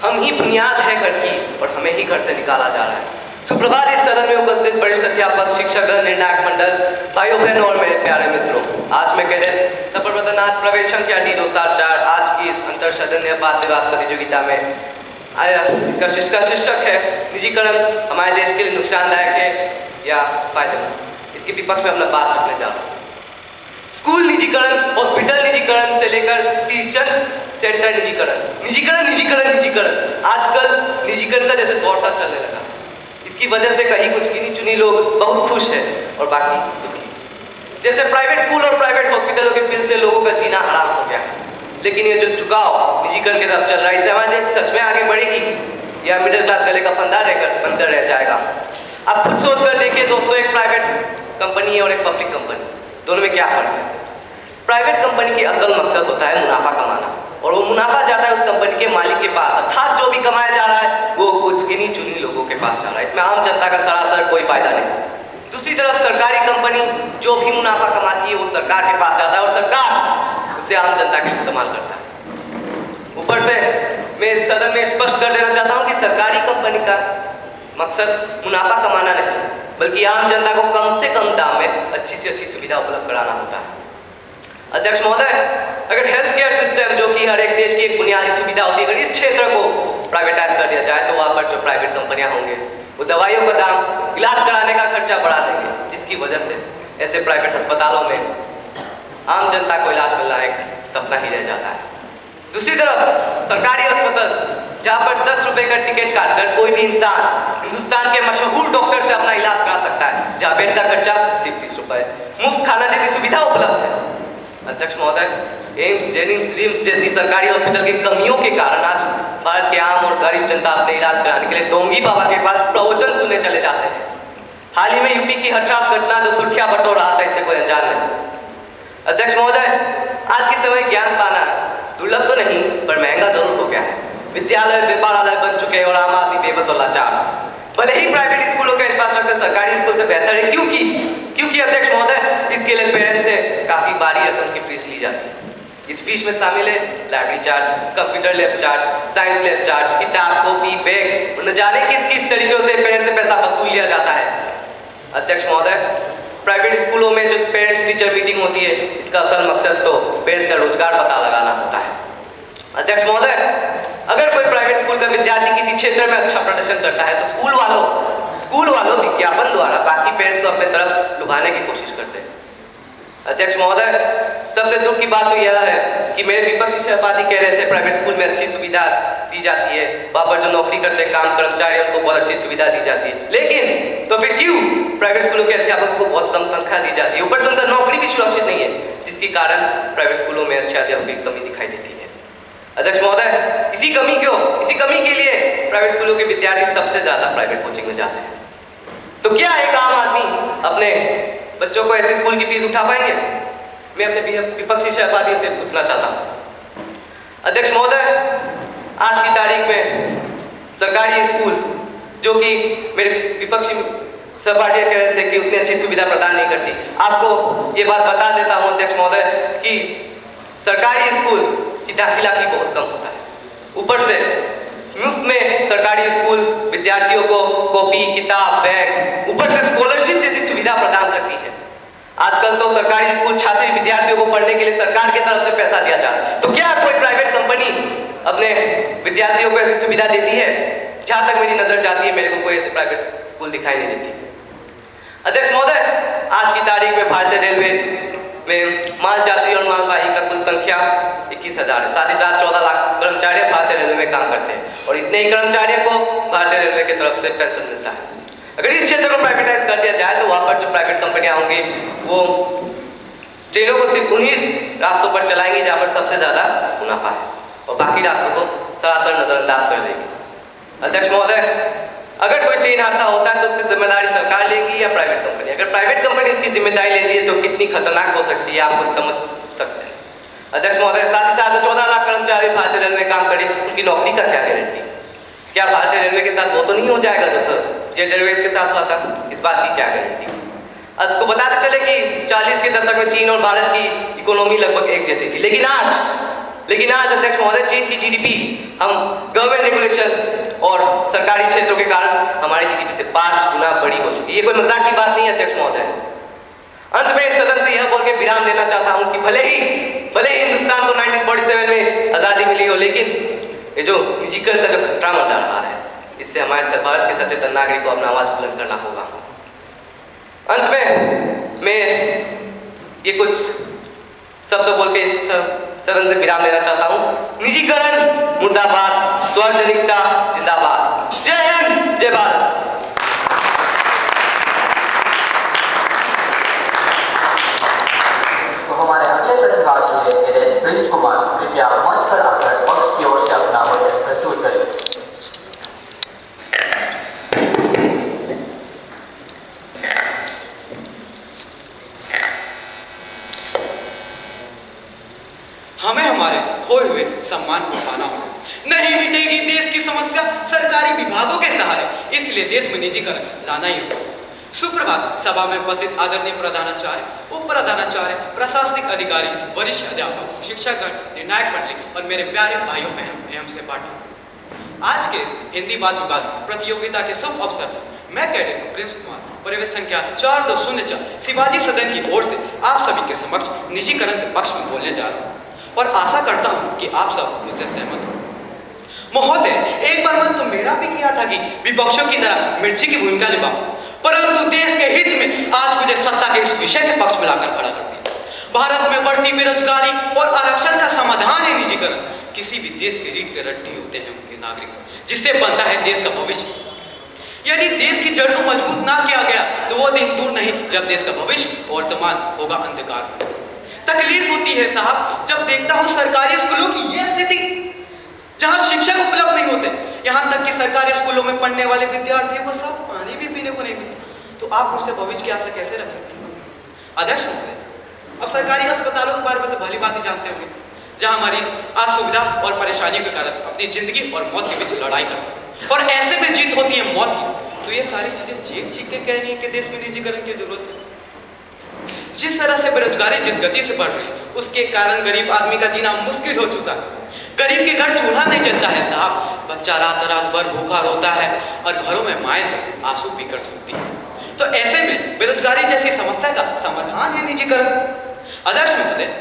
हम ही बुनियाद है घर की और हमें ही घर से निकाला जा रहा है। सुप्रभात इस सदन में उपस्थित वरिष्ठ अध्यापक, शिक्षकगण, निर्णायक मंडल, भाइयों बहनों और मेरे प्यारे मित्रों। आज मैं कैडेट तपवर्धनाथ प्रवेशम के डी 2004 आज की इस अंतर सदनीय वाद विवाद प्रतियोगिता में आया। इसका शीर्षक है निजीकरण हमारे देश के लिए नुकसानदायक है या फायदेमंद। इसके विपक्ष में अपना बात रखने जा रहा हूँ। स्कूल निजीकरण, हॉस्पिटल निजीकरण से लेकर ट्यूशन सेंटर निजीकरण आजकल निजीकरण का जैसे दौर सा चलने लगा। इसकी वजह से कहीं कुछ गिनी चुनी लोग बहुत खुश हैं और बाकी दुखी। जैसे प्राइवेट स्कूल और प्राइवेट हॉस्पिटलों के बिल से लोगों का जीना हराम हो गया। लेकिन ये जो झुकाव निजीकरण की तरफ चल रहा है, इससे हमारे देश सच में आगे बढ़ेगी या मिडिल क्लास गले का फंदा रहकर बंद रह जाएगा। आप खुद सोच कर देखिए दोस्तों, एक प्राइवेट कंपनी है और एक पब्लिक कंपनी, दोनों में क्या फर्क है? प्राइवेट कंपनी की असल मकसद होता है मुनाफा कमाना, और वो मुनाफा जाता है उस कंपनी के मालिक के पास, अर्थात जो भी कमाया जा रहा है वो कुछ गिनी चुनी लोगों के पास जा रहा है। इसमें आम जनता का सरासर कोई फायदा नहीं। दूसरी तरफ सरकारी कंपनी जो भी मुनाफा कमाती है वो सरकार के पास जाता है और सरकार उसे आम जनता के लिए इस्तेमाल करता है। ऊपर से मैं इस सदन में स्पष्ट कर देना चाहता हूँ कि सरकारी कंपनी का मकसद मुनाफा कमाना नहीं, बल्कि आम जनता को कम से कम दाम में अच्छी से अच्छी सुविधा उपलब्ध कराना होता है। अध्यक्ष महोदय, अगर हेल्थ केयर सिस्टम जो कि हर एक देश की एक बुनियादी सुविधा होती है, अगर इस क्षेत्र को प्राइवेटाइज कर दिया जाए तो वहाँ पर जो प्राइवेट कंपनियां होंगे वो दवाइयों का दाम, इलाज कराने का खर्चा बढ़ा देंगे, जिसकी वजह से ऐसे प्राइवेट अस्पतालों में आम जनता को इलाज मिलना एक सपना ही रह जाता है। दूसरी तरफ सरकारी अस्पताल जहाँ पर 10 रुपए का टिकट काटकर कोई भी इंसान हिंदुस्तान के मशहूर डॉक्टर से अपना इलाज करा सकता है, जहाँ बेड का खर्चा सिर्फ 30 रुपए, मुफ्त खाना जैसी सुविधा उपलब्ध है। अध्यक्ष महोदय, एम्स, जेनिम्स, रिम्स जैसी सरकारी हॉस्पिटल की कमियों के कारण आज भारत के आम और गरीब जनता अपने इलाज कराने के लिए डोंगी बाबा के पास प्रवचन सुनने चले जाते हैं। हाल ही में यूपी की हथरास घटना जो सुर्खियां बटोर रहा था, इससे कोई अनजान नहीं। अध्यक्ष महोदय, आज के समय ज्ञान पाना दुर्लभ तो नहीं पर महंगा जरूर हो गया है। विद्यालय व्यापारालय बन चुके हैं और आम आदमी बेबस और लाचार। भले ही प्राइवेट स्कूलों का इंफ्रास्ट्रक्चर सरकारी स्कूल से बेहतर है, क्योंकि अध्यक्ष महोदय, इसके लिए पेरेंट्स से काफी भारी रकम की फीस ली जाती है। इस फीस में शामिल है library charge, computer lab charge, science lab charge, किताब, कॉपी, बैग, न जाने किस तरीकों से पेरेंट्स से पैसा वसूल लिया जाता है। अध्यक्ष महोदय, प्राइवेट स्कूलों में जो पेरेंट्स टीचर मीटिंग होती है, इसका असल मकसद तो पेरेंट्स का रोजगार पता लगाना होता है। अध्यक्ष महोदय, अगर कोई प्राइवेट स्कूल का विद्यार्थी किसी क्षेत्र में अच्छा प्रदर्शन करता है तो स्कूल वालों विज्ञापन द्वारा बाकी पेरेंट्स को अपने तरफ लुभाने की कोशिश करते हैं। अध्यक्ष महोदय, सबसे दुख की बात तो यह है कि मेरे विपक्षी सहपाठी कह रहे थे प्राइवेट स्कूल में अच्छी सुविधा दी जाती है, वहां पर जो नौकरी करते काम कर्मचारी उनको बहुत अच्छी सुविधा दी जाती है, लेकिन तो फिर क्यों प्राइवेट स्कूलों के अध्यापकों को बहुत कम तनख्वाह दी जाती है? ऊपर से उनका नौकरी भी सुरक्षित नहीं है, जिसके कारण प्राइवेट स्कूलों में अच्छे अध्यापकों की कमी दिखाई देती है। अध्यक्ष महोदय, इसी कमी के लिए प्राइवेट स्कूलों के विद्यार्थी सबसे ज्यादा प्राइवेट कोचिंग में जाते हैं। तो क्या एक आम आदमी अपने बच्चों को ऐसे स्कूल की फीस उठा पाएंगे? मैं अपने विपक्षी सहपाठियों से पूछना चाहता हूँ। अध्यक्ष महोदय, आज की तारीख में सरकारी स्कूल जो कि मेरे विपक्षी सहपाठी कह रहे थे कि उतनी अच्छी सुविधा प्रदान नहीं करती, आपको ये बात बता देता हूँ अध्यक्ष महोदय कि सरकारी स्कूल की दाखिला फी बहुत कम होता है। ऊपर से मुफ्त में सरकारी स्कूल विद्यार्थियों को कॉपी, किताब, बैग, ऊपर से स्कॉलरशिप जैसी सुविधा प्रदान करती है। आजकल तो सरकारी स्कूल छात्र विद्यार्थियों को पढ़ने के लिए सरकार की तरफ से पैसा दिया जा रहा है, तो क्या कोई प्राइवेट कंपनी अपने विद्यार्थियों को ऐसी सुविधा देती है? जहां तक मेरी नजर जाती है, मेरे को कोई ऐसे प्राइवेट स्कूल दिखाई नहीं देती। अध्यक्ष महोदय, आज की तारीख में भारतीय रेलवे में माल यात्री और मालवाही का कुल संख्या 21,000 है। साथ ही साथ 14 लाख कर्मचारी भारतीय रेलवे में काम करते हैं और इतने ही कर्मचारियों को भारतीय रेलवे की तरफ से पेंशन मिलता है। अगर इस क्षेत्र को प्राइवेटाइज कर दिया जाए तो वहां पर जो प्राइवेट कंपनियां होंगी वो ट्रेनों को सिर्फ उन्हीं रास्तों पर चलाएंगी जहां पर सबसे ज्यादा मुनाफा है और बाकी रास्तों को सरासर नजरअंदाज कर देगी। अध्यक्ष महोदय, अगर कोई ट्रेन हादसा होता है तो उसकी जिम्मेदारी सरकार लेगी या प्राइवेट कंपनी? अगर प्राइवेट कंपनी इसकी जिम्मेदारी लेती है तो कितनी खतरनाक हो सकती है, आप खुद समझ सकते हैं। अध्यक्ष महोदय, साथ ही साथ 14 लाख कर्मचारी भारतीय रेलवे में काम करें, उनकी नौकरी का क्या गारंटी? क्या भारतीय रेलवे के साथ वो तो नहीं हो जाएगा जो सर जेट एयरवेज के साथ हुआ था? इस बात की क्या गारंटी? आपको बताते चले कि 40 के दशक में चीन और भारत की इकोनॉमी लगभग एक जैसी थी, लेकिन आज अध्यक्ष महोदय, चीन की जीडीपी हम गवर्नमेंट रेगुलेशन और सरकारी क्षेत्रों के कारण हमारी जीडीपी से 5 गुना बड़ी हो चुकी है। ये कोई मजाक की बात नहीं है अध्यक्ष महोदय। अंत में इस सदन से यह बोल के विराम लेना चाहता हूं कि भले ही हिंदुस्तान को 1947 में आजादी मिली हो, लेकिन ये जो निजीकरण का जो खतरा मंडरा रहा है, इससे हमारे भारत के सचेतन नागरिक को अपना आवाज बुलंद करना होगा। अंत में मैं ये कुछ शब्द बोल के इस सदन से विराम लेना चाहता हूं। निजीकरण मुर्दाबाद, सार्वजनिकता जिंदाबाद। जय हिंद, जय भारत। तो हमारे अगले प्रतिभागी हैं प्रिंस कुमार, कृपया मंच पर आकर पक्ष की ओर से अपना वक्तव्य प्रस्तुत करें। हमें हमारे खोए हुए सम्मान को पाना होगा। नहीं मिटेगी देश की समस्या सरकारी विभागों के सहारे, इसलिए देश में निजीकरण लाना ही होगा। सुप्रभात। सभा में उपस्थित आदरणीय प्रधानाचार्य, उप प्रधानाचार्य, प्रशासनिक अधिकारी, वरिष्ठ अध्यापक, शिक्षकगण, निर्णायक मंडली और मेरे प्यारे भाइयों बहनों एवं सहपाठी, आज के इस हिंदी वाद विवाद प्रतियोगिता के शुभ अवसर पर मैं कैडेट प्रिंस कुमार, परिवेश संख्या 4204 शिवाजी सदन की ओर से आप सभी के समक्ष निजीकरण के पक्ष में बोलने जा रहा हूँ और आशा करता हूँ कि आप सब मुझसे सहमत हो। महोदय, एक बार मन तो मेरा भी किया था कि विपक्षों की तरह मिर्ची की भूमिका निभाऊं, परंतु देश के हित में आज मुझे सत्ता के इस विषय के पक्ष में लाकर खड़ा कर दिया। भारत में बढ़ती बेरोजगारी और आरक्षण का समाधान है निजीकरण। किसी भी देश के रीढ़ के रट्टी होते हैं उनके नागरिक, जिससे बनता है देश का भविष्य। यदि देश की जड़ को मजबूत ना किया गया तो वो दिन दूर नहीं जब देश का भविष्य वर्तमान होगा अंधकार। तकलीफ होती है साहब जब देखता हूँ सरकारी स्कूलों की ये स्थिति, जहाँ शिक्षक उपलब्ध नहीं होते, यहाँ तक कि सरकारी स्कूलों में पढ़ने वाले विद्यार्थियों को साफ पानी भी पीने को नहीं मिलता। तो आप उससे भविष्य की आशा कैसे रख सकते हैं? अध्यक्ष महोदय, अब सरकारी अस्पतालों के बारे में तो भली बात ही जानते होंगे, जहाँ मरीज असुविधा और परेशानी के कारण अपनी जिंदगी और मौत के बीच लड़ाई करते हैं और ऐसे में जीत होती है मौत की। तो ये सारी चीजें चीख चीख के कह रही है कि देश में निजीकरण की जरूरत है। जिस तरह से बेरोजगारी जिस गति से बढ़ रही है, उसके कारण गरीब आदमी का जीना मुश्किल हो चुका है। गरीब के घर चूल्हा नहीं जलता है साहब, बच्चा रात रात भर भूखा रोता है और घरों में माएं तो आंसू पीकर सोती है। तो ऐसे में बेरोजगारी जैसी समस्या का समाधान है निजीकरण। अध्यक्ष महोदय,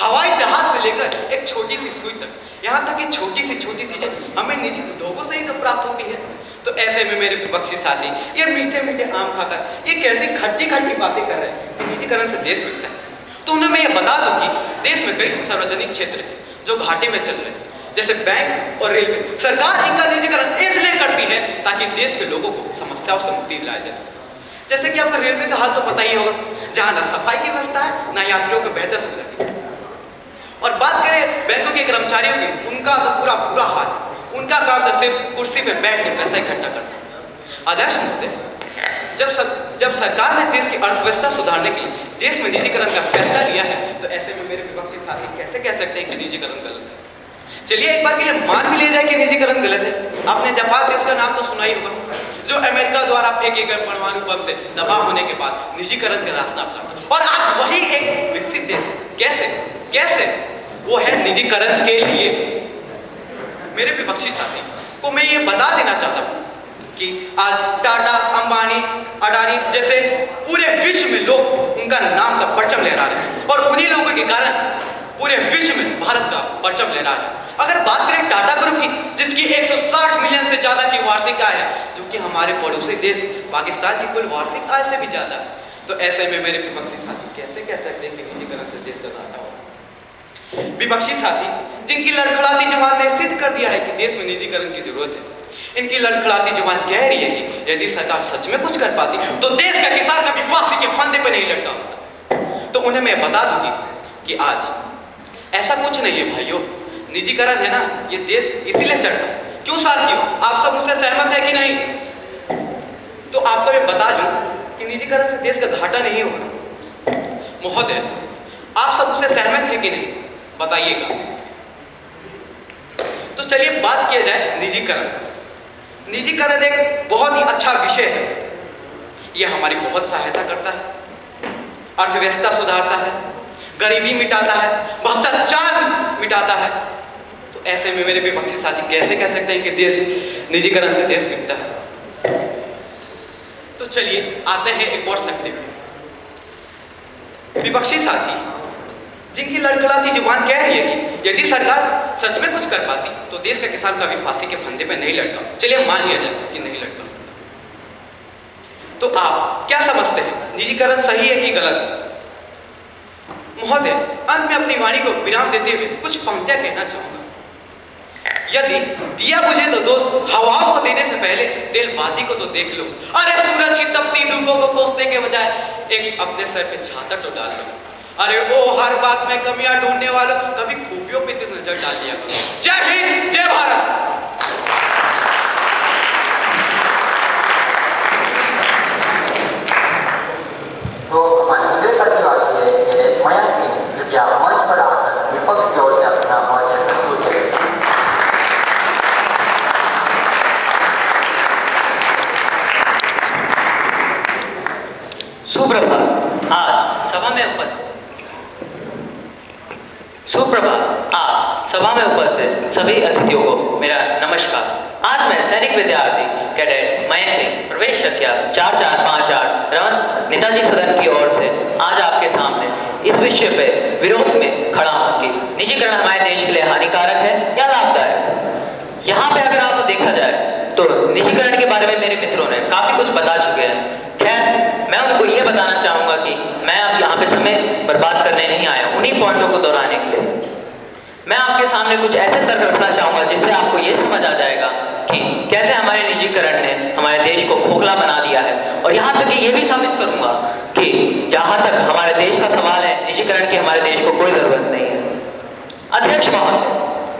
हवाई जहाज से लेकर एक छोटी सी सुई तक, यहाँ तक कि छोटी सी छोटी चीजें हमें निजी उद्योगों से ही तो प्राप्त होती है। तो ऐसे में मेरे विपक्षी साथी ये मीठे मीठे आम खाकर ये कैसी खट्टी खट्टी बातें कर रहे हैं कि निजीकरण से देश बिकता है। तो उन्हें मैं ये बता दूं कि देश में कई सार्वजनिक क्षेत्र हैं जो घाटे में चल रहे हैं, जैसे बैंक और रेलवे। सरकार इनका निजीकरण इसलिए करती है ताकि देश के लोगों को समस्याओं से मुक्ति दिलाया जा सके। जैसे कि आपको रेलवे का हाल तो पता ही होगा, जहाँ ना सफाई की व्यवस्था है ना यात्रियों को बेहतर सुविधा की। और बात करें बैंकों के कर्मचारियों की, उनका तो पूरा बुरा हाल। उनका काम तो सिर्फ कुर्सी पे बैठ के पैसा इकट्ठा करना। अध्यक्ष महोदय, जब सरकार ने देश की अर्थव्यवस्था सुधारने के लिए देश में निजीकरण का फैसला लिया है, तो ऐसे में मेरे विपक्षी साथी कैसे कह सकते हैं कि निजीकरण गलत है? चलिए एक बार के लिए मान भी लिया जाए कि निजीकरण गलत है। आपने जापान देश का नाम तो सुना ही होगा, जो अमेरिका द्वारा फेंके गए परमाणु बम से दबाव होने के बाद निजीकरण का रास्ता अपना, और आज वही एक विकसित देश है। कैसे? वो है निजीकरण के लिए। मेरे विपक्षी साथी को मैं ये बता देना चाहता हूँ कि आज टाटा, अंबानी, अडानी जैसे पूरे विश्व में लोग उनका नाम का परचम लहरा रहे हैं और उन्हीं लोगों के कारण पूरे विश्व में भारत का परचम लहरा रहे हैं। अगर बात करें टाटा ग्रुप की, जिसकी 160 मिलियन से ज्यादा की वार्षिक आय है, जो कि हमारे पड़ोसी देश पाकिस्तान की कुल वार्षिक आय से भी ज्यादा है, तो ऐसे में मेरे विपक्षी साथी कैसे कह सकते हैं कि निजीकरण से देश का घाटा होगा? विपक्षी साथी जिनकी लड़खड़ाती जुबान ने सिद्ध कर दिया है कि देश में निजीकरण की जरूरत है, इनकी लड़खड़ाती जुबान कह रही है कि यदि सरकार सच में कुछ कर पाती तो देश का किसान कभी फांसी के फंदे पे नहीं लटका होता। तो उन्हें मैं बता दूंगी कि आज ऐसा कुछ नहीं है भाइयों। निजीकरण है ना, ये देश इसीलिए चढ़ता है। क्यों साथियों, आप सब मुझसे सहमत है कि नहीं? तो आपको मैं बता दूं कि निजीकरण से देश का घाटा नहीं होगा। महोदय, आप सब मुझसे सहमत है कि नहीं? बताइएगा। तो चलिए बात किया जाए निजीकरण। निजीकरण एक बहुत ही अच्छा विषय है। यह हमारी बहुत सहायता करता है, अर्थव्यवस्था सुधारता है, गरीबी मिटाता है, भ्रष्टाचार मिटाता है। तो तो ऐसे में मेरे विपक्षी साथी कैसे कह सकते हैं कि देश निजीकरण से देश बिकता है? तो चलिए आते हैं एक और सत्य में। विपक्षी साथी जिनकी लड़खड़ाती जुबान कह रही है कि यदि सरकार सच में कुछ कर पाती तो देश का किसान कभी फांसी के फंदे पे नहीं लटका। चलिए मान लिया जाए कि नहीं लटका, तो आप क्या समझते हैं, निजीकरण सही है कि गलत? महोदय, अंत में अपनी वाणी को विराम देते हुए कुछ पंक्तियां कहना चाहूंगा। यदि दिया बुझे तो दोस्त हवाओं को देने से पहले दिल बाती को तो देख लो। अरे सूरज की तपती धूपों को कोसने के बजाय एक अपने सर पे छाता तो डाल लो। अरे वो हर बात में कमियां ढूंढने वालों, कभी खूबियों पे तो नजर डाल लिया करो। जय हिंद, जय भारत। तो हमारे अगले प्रतिवादी है मयंक सिंह, कृपया मंच पर आकर विपक्ष की ओर से अपना मौजूद प्रस्तुत करें। सुप्रभात। आज सभा में उपस्थित सभी अतिथियों को मेरा नमस्कार। आज मैं सैनिक विद्यार्थी कैडेट मयंक सिंह प्रवेश संख्या 4458 रमन नेताजी सदन की ओर से आज आपके सामने इस विषय पे विरोध में खड़ा हूं कि निजीकरण हमारे देश के लिए हानिकारक है या लाभदायक है। यहाँ पे अगर आपको देखा जाए तो निजीकरण के बारे में मेरे मित्रों ने काफी कुछ बता चुके हैं। खैर, मैं उनको ये बताना चाहूंगा कि मैं अब यहाँ पे समय बर्बाद करने नहीं आया, उन्हीं पॉइंटों को दोहराने के लिए। मैं आपके सामने कुछ ऐसे तर्क रखना चाहूंगा जिससे आपको ये समझ आ जाएगा कि कैसे हमारे निजीकरण ने हमारे देश को खोखला बना दिया है। और यहाँ तक कि ये भी साबित करूंगा कि जहां तक हमारे देश का सवाल है, निजीकरण की हमारे देश को कोई जरूरत नहीं है। अध्यक्ष महोदय,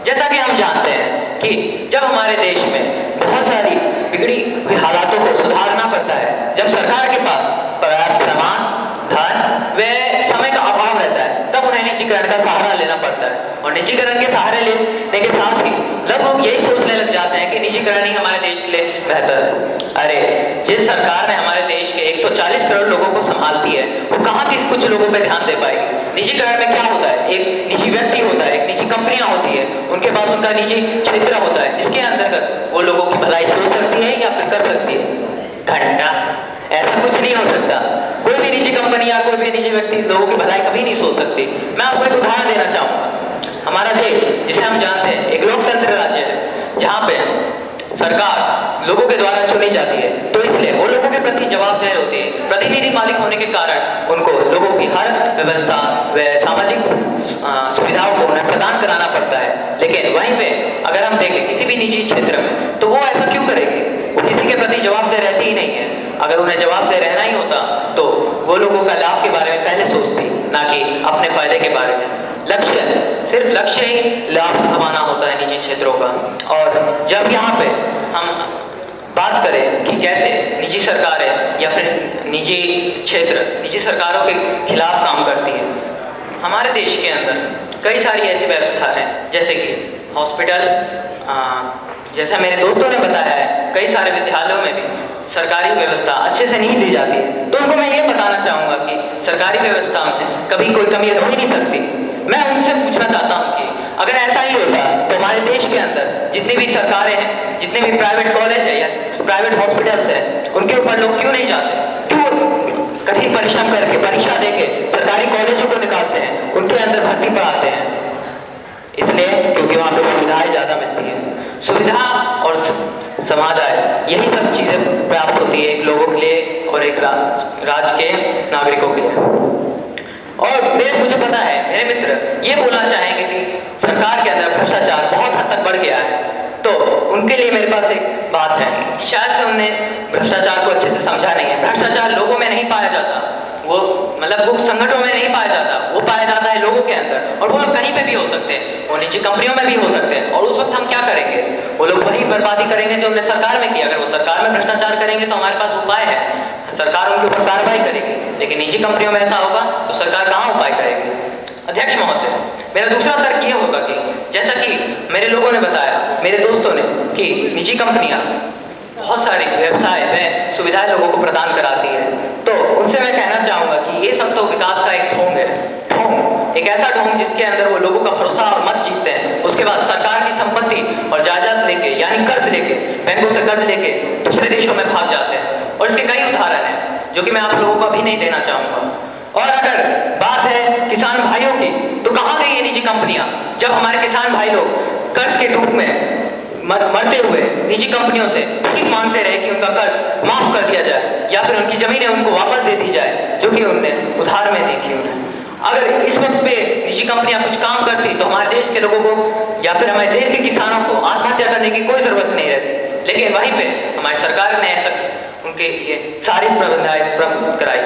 जैसा कि हम जानते हैं कि जब हमारे देश में बहुत सारी बिगड़ी हुई हालातों को सुधारना पड़ता है, जब सरकार के पास पर्याप्त सामान, धन व समय का अभाव रहता है, तब उन्हें निजीकरण का सहारा लेना पड़ता है। और निजीकरण के सहारे लेने के साथ ही लोग यही सोचने लग जाते हैं कि निजीकरण ही हमारे देश के लिए बेहतर है। अरे, जिस सरकार ने हमारे देश के 140 करोड़ लोगों को संभालती है, वो कहाँ किस कुछ लोगों पर ध्यान दे पाएगी? निजीकरण में क्या होता है? एक निजी व्यक्ति होता है, एक निजी कंपनियां होती है, उनके पास उनका निजी क्षेत्र होता है जिसके अंतर्गत वो लोगों की भलाई सोच सकती है या फिर कर सकती है। घंटा ऐसा कुछ नहीं हो सकता। कोई भी निजी कंपनी या कोई भी निजी व्यक्ति लोगों की भलाई कभी नहीं सोच सकती। मैं आपको एक उदाहरण देना चाहूंगा। हमारा देश, जिसे हम जानते हैं, एक लोकतंत्र राज्य है जहाँ पे सरकार लोगों के द्वारा चुनी जाती है, तो इसलिए वो लोगों के प्रति जवाबदेह होती है। प्रतिनिधि मालिक होने के कारण उनको लोगों की हर व्यवस्था व सामाजिक सुविधाओं को उन्हें प्रदान कराना पड़ता है। लेकिन वहीं पे अगर हम देखें किसी भी निजी क्षेत्र में, तो वो ऐसा क्यों करेगी? वो किसी के प्रति जवाबदेह रहती ही नहीं है। अगर उन्हें जवाबदेह रहना ही होता तो वो लोगों का लाभ के बारे में पहले सोचती, ना कि अपने फायदे के बारे में। सिर्फ लक्ष्य ही लाभ कमाना होता है निजी क्षेत्रों का। और जब यहाँ पे हम बात करें कि कैसे निजी सरकारें या फिर निजी क्षेत्र निजी सरकारों के खिलाफ काम करती है, हमारे देश के अंदर कई सारी ऐसी व्यवस्था है, जैसे कि हॉस्पिटल, जैसा मेरे दोस्तों ने बताया है, कई सारे विद्यालयों में भी सरकारी व्यवस्था अच्छे से नहीं दी जाती है। तो उनको मैं ये बताना चाहूँगा कि सरकारी व्यवस्था में कभी कोई कमी हो ही नहीं सकती। मैं उनसे पूछना चाहता हूँ कि अगर ऐसा ही होता तो हमारे देश के अंदर जितनी भी सरकारें हैं, जितने भी प्राइवेट कॉलेज है या प्राइवेट हॉस्पिटल्स हैं, उनके ऊपर लोग क्यों नहीं जाते? क्यों कठिन परिश्रम करके, परीक्षा देके सरकारी कॉलेजों को निकालते हैं, उनके अंदर भर्ती पढ़ाते हैं? इसलिए क्योंकि वहाँ पे सुविधाएं ज़्यादा मिलती है। सुविधा और समाधान, यही सब चीज़ें प्राप्त होती है एक लोगों के लिए और एक राज्य के नागरिकों के लिए। और मुझे पता है मेरे मित्र ये बोलना चाहेंगे कि सरकार के अंदर भ्रष्टाचार बहुत हद तक बढ़ गया है, तो उनके लिए मेरे पास एक बात है कि शायद से उन्हें भ्रष्टाचार को अच्छे से समझा नहीं है। भ्रष्टाचार लोगों में नहीं पाया जाता, वो मतलब वो संगठनों में नहीं पाया जाता, वो पाया जाता है लोगों के अंदर। और वो लोग कहीं पे भी हो सकते हैं, वो निजी कंपनियों में भी हो सकते हैं। और उस वक्त हम क्या करेंगे? वो लोग वही बर्बादी करेंगे जो हमने सरकार में किया। अगर वो सरकार में भ्रष्टाचार करेंगे तो हमारे पास उपाय है, सरकार उनके ऊपर कार्रवाई करेगी। लेकिन निजी कंपनियों में ऐसा होगा तो सरकार कहाँ उपाय करेगी? अध्यक्ष महोदय, मेरा दूसरा तर्क ये होगा कि जैसा कि मेरे लोगों ने बताया, मेरे दोस्तों ने, कि निजी कंपनियां बहुत सारी व्यवसाय में सुविधाएं लोगों को प्रदान कराती है, तो उनसे मैं कहना चाहूँगा कि ये सब तो विकास का एक ढोंग है। ढोंग एक ऐसा ढोंग जिसके अंदर वो लोगों का भरोसा और मत जीतते हैं, उसके बाद सरकार की संपत्ति और जायदाद लेके यानी कर्ज लेके, बैंकों से कर्ज लेके दूसरे देशों में भाग जाते हैं। और इसके कई उदाहरण हैं जो कि मैं आप लोगों को अभी नहीं देना चाहूँगा। और अगर बात है किसान भाइयों की, तो कहाँ गई ये निजी कंपनियां जब हमारे किसान भाई लोग कर्ज के रूप में मरते हुए निजी कंपनियों से भीख मांगते रहे कि उनका कर्ज माफ कर दिया जाए या फिर उनकी जमीनें उनको वापस दे दी जाए जो कि उनने उधार में दी थी उन्हें। अगर इस वक्त पे निजी कंपनियां कुछ काम करती तो हमारे देश के लोगों को या फिर हमारे देश के किसानों को आत्महत्या करने की कोई जरूरत नहीं रहती, लेकिन वहीं पे हमारी सरकार ने ऐसा उनके लिए सारी प्रबंध कराई,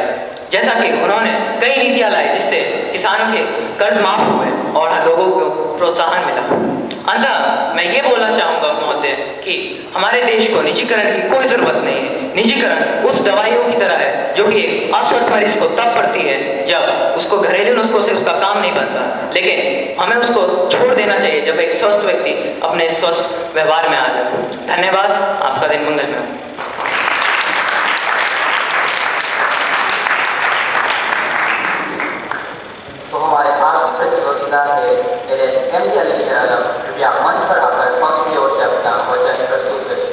जैसा कि उन्होंने कई नीतियां लाई जिससे किसानों के कर्ज माफ हुए और लोगों को प्रोत्साहन मिला। अंततः मैं ये बोलना चाहूँगा महोदय कि हमारे देश को निजीकरण की कोई ज़रूरत नहीं है। निजीकरण उस दवाइयों की तरह है जो कि एक अस्वस्थ मरीज को तब पड़ती है जब उसको घरेलू नुस्खों से उसका काम नहीं बनता, लेकिन हमें उसको छोड़ देना चाहिए जब एक स्वस्थ व्यक्ति अपने स्वस्थ व्यवहार में आ जाए। धन्यवाद, आपका दिन मंगलमय हो। तो हमारे आखिरी प्रतियोगिता है मेरे एमडी अली आलम, कृपया मंच पर आकर पक्ष की ओर से अपना वचन प्रस्तुत करें।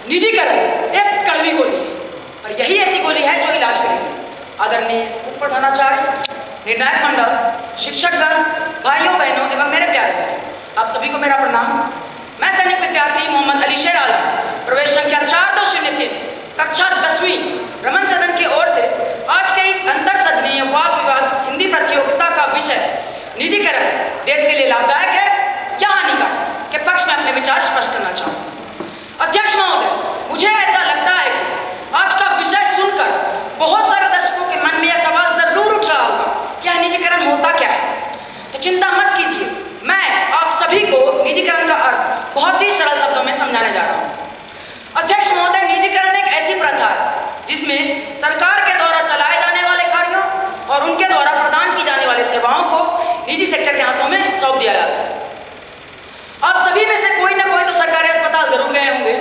निजीकरण एक कड़वी गोली है और यही ऐसी गोली है जो इलाज करेगी। आदरणीय उप प्रधानाचार्य, निर्णायक मंडल, शिक्षकगण, भाइयों बहनों एवं मेरे प्यारे, आप सभी को मेरा प्रणाम। मैं सैनिक विद्यार्थी मोहम्मद अली आलम, प्रवेश संख्या 4203, कक्षा 10वीं, रमन सदन की ओर से आज के इस अंतर सदनीय वाद विवाद हिंदी प्रतियोगिता का विषय निजीकरण देश के लिए लाभदायक है या हानिकारक के पक्ष में अपने विचार स्पष्ट करना चाहूँगा। अध्यक्ष महोदय, मुझे ऐसा लगता है कि आज का विषय सुनकर बहुत सारे दर्शकों के मन में यह सवाल जरूर उठ रहा होगा कि यह निजीकरण होता क्या है। तो चिंता मत कीजिए, मैं आप सभी को निजीकरण का अर्थ बहुत ही सरल शब्दों में समझाने जा रहा हूँ। अध्यक्ष महोदय, निजीकरण एक ऐसी प्रथा है जिसमें सरकार के द्वारा चलाए जाने वाले कार्यों और उनके द्वारा प्रदान की जाने वाली सेवाओं को निजी सेक्टर के हाथों में सौंप दिया जाता है। आप सभी में से कोई ना कोई तो सरकारी अस्पताल जरूर गए होंगे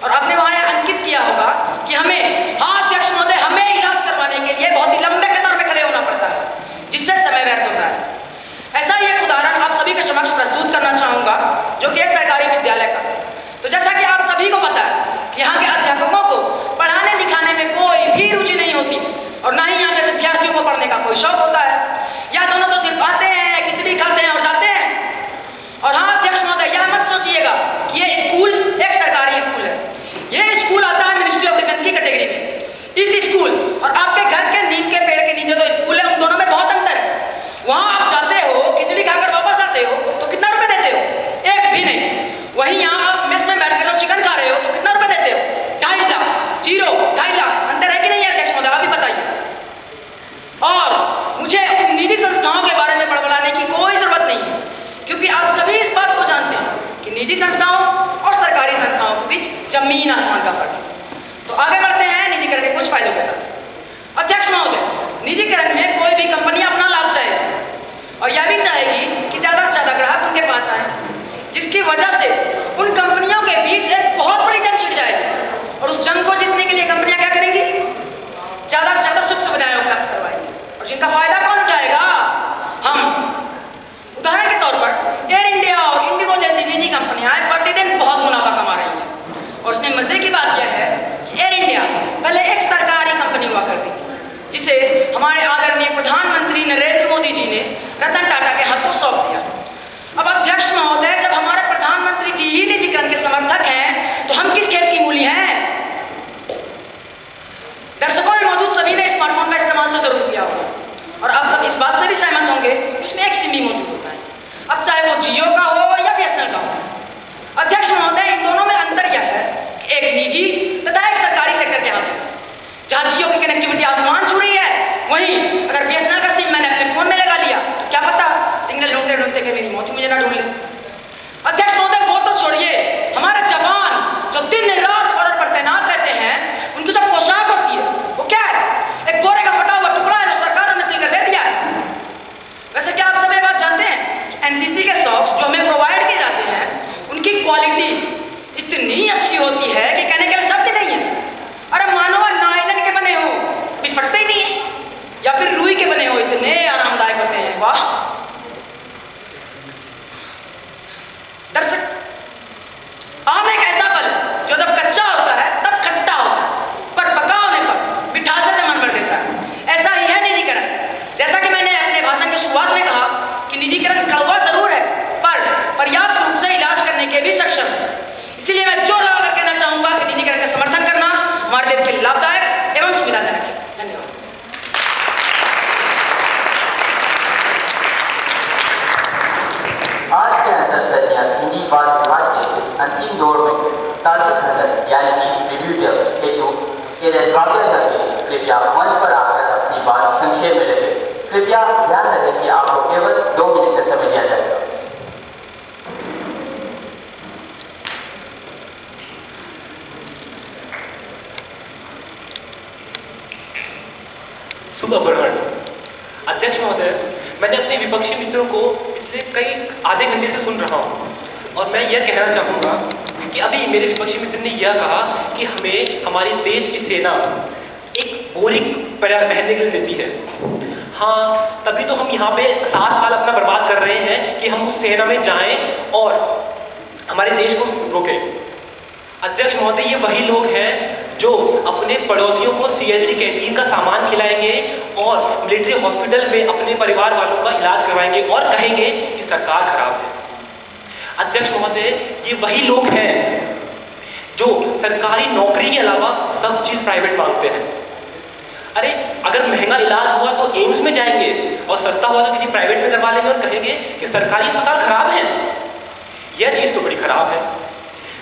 और आपने वहां अंकित किया होगा कि हमें, हाँ अध्यक्ष महोदय, हमें इलाज करवाने के लिए बहुत ही लंबे कतार में खड़े होना पड़ता है, जिससे समय व्यर्थ होता है। ऐसा ही एक उदाहरण आप सभी के समक्ष प्रस्तुत करना चाहूँगा जो कि सरकारी विद्यालय का। तो जैसा कि आप सभी को पता है कि यहाँ के अध्यापकों को पढ़ाने लिखाने में कोई भी रुचि नहीं होती और ना ही यहाँ के विद्यार्थियों को पढ़ने का कोई शौक होता है। या दोनों तो सिर्फ आते हैं, खिचड़ी खाते हैं और जाते हैं। और हाँ अध्यक्ष महोदय, यह मत सोचिएगा कि ये स्कूल एक सरकारी स्कूल है। ये स्कूल आता है मिनिस्ट्री ऑफ डिफेंस की कैटेगरी में। इस स्कूल और आपके घर के नीम के पेड़ के नीचे जो स्कूल है, उन दोनों में बहुत अंतर है। वहाँ आप जाते हो, खिचड़ी खाकर वापस आते हो तो कितना रुपये देते हो? एक भी नहीं। वहीं यहाँ आप मेस में बैठ कर जो चिकन खा रहे हो तो कितना रुपये देते हो? 2.5 लाख, 2.5 लाख। अंतर है कि नहीं है अध्यक्ष महोदय, आप ही बताइए। और मुझे उन निजी संस्थाओं के बारे में बड़बड़ाने की कोई जरूरत नहीं है, क्योंकि आप सभी इस बात को जानते हैं कि निजी संस्थाओं और सरकारी संस्थाओं के बीच जमीन आसमान का फर्क है। तो आगे बढ़ते हैं निजीकरण के कुछ फायदों के साथ। अध्यक्ष महोदय, निजीकरण में कोई भी कंपनी अपना लाभ चाहेगी और यह भी चाहेगी कि ज़्यादा से ज़्यादा ग्राहक उनके पास आए, जिसकी वजह से उन कंपनियों के बीच एक बहुत बड़ी जंग छिड़ जाएगी। और उस जंग को जीतने के लिए कंपनियां क्या करेंगी? ज़्यादा से ज़्यादा सुख सुविधाएं उपलब्ध करवाएंगी और जिनका फायदा कौन उठाएगा? हम। उदाहरण के तौर पर एयर इंडिया और इंडिगो जैसी निजी कंपनियां प्रतिदिन बहुत मुनाफा कमा रही हैं। और उसमें मजे की बात यह है कि एयर इंडिया पहले एक सरकारी कंपनी हुआ करती थी, जिसे हमारे आदरणीय प्रधानमंत्री नरेंद्र मोदी जी ने रतन टाटा के हाथों सौंप दिया। अब अध्यक्ष महोदय, जब हमारे प्रधानमंत्री जी ही निजीकरण के समर्थक हैं तो हम किस खेल की मूली हैं? दर्शकों में मौजूद सभी ने स्मार्टफोन का इस्तेमाल तो जरूर किया होगा और आप सब इस बात से भी सहमत होंगे कि उसमें एक सिम ही मौजूद होता है, अब चाहे वो जियो का हो या बीएसएनएल का हो। अध्यक्ष महोदय, इन दोनों में अंतर यह है कि एक निजी तथा एक सरकारी सेक्टर के हाथ में। जहाँ जियो की कनेक्टिविटी आसमान छू रही है, वहीं अगर बीएसएनएल का सिम मैंने अपने फोन में लगा लिया तो क्या पता सिग्नल ढूंढते ढूंढते कि मेरी मौत मुझे ना ढूंढ ले। अध्यक्ष महोदय, वो तो छोड़िए, हमारे जवान जो दिन रात ऑर्डर पर कैडेट काव्या दत्ते कृपया मंच पर आकर अपनी बात संक्षेप में रखें। कृपया ध्यान रखें कि आपको केवल 2 मिनट का समय दिया जाएगा। शुभ अपराह्न। अध्यक्ष महोदय, मैंने अपने विपक्षी मित्रों को पिछले कई आधे घंटे से सुन रहा हूँ और मैं यह कहना चाहूँगा कि अभी मेरे विपक्षी मित्र ने यह कहा कि हमें हमारे देश की सेना एक बोरिंग पहनने के लिए देती है। हाँ, तभी तो हम यहाँ पे 7 साल अपना बर्बाद कर रहे हैं कि हम उस सेना में जाएं और हमारे देश को रोकें। अध्यक्ष महोदय, ये वही लोग हैं जो अपने पड़ोसियों को CSD कैंटीन का सामान खिलाएंगे और मिलिट्री हॉस्पिटल में अपने परिवार वालों का इलाज करवाएंगे और कहेंगे कि सरकार खराब है। अध्यक्ष महोदय, ये वही लोग हैं जो सरकारी नौकरी के अलावा सब चीज प्राइवेट मांगते हैं। अरे, अगर महंगा इलाज हुआ तो एम्स में जाएंगे और सस्ता हुआ तो किसी प्राइवेट में करवा लेंगे और कहेंगे कि सरकारी अस्पताल खराब है। यह चीज तो बड़ी खराब है।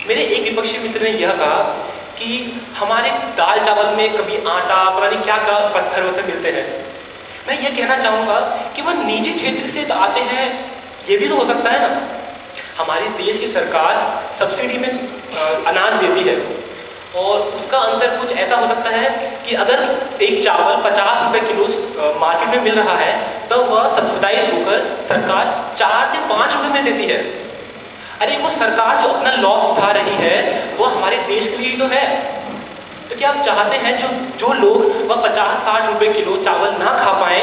मेरे एक विपक्षी मित्र ने यह कहा कि हमारे दाल चावल में कभी आटा, पता नहीं क्या क्या पत्थर वत्थर मिलते हैं। मैं ये कहना चाहूँगा कि वह निजी क्षेत्र से तो आते हैं, ये भी तो हो सकता है ना। हमारे देश की सरकार सब्सिडी में अनाज देती है और उसका अंतर कुछ ऐसा हो सकता है कि अगर एक चावल 50 रुपए किलो मार्केट में मिल रहा है तो वह सब्सिडाइज होकर सरकार 4 से 5 रुपए में देती है। अरे, वो सरकार जो अपना लॉस उठा रही है वो हमारे देश के लिए तो है। तो क्या आप चाहते हैं जो लोग वह 50-60 रुपए किलो चावल ना खा पाए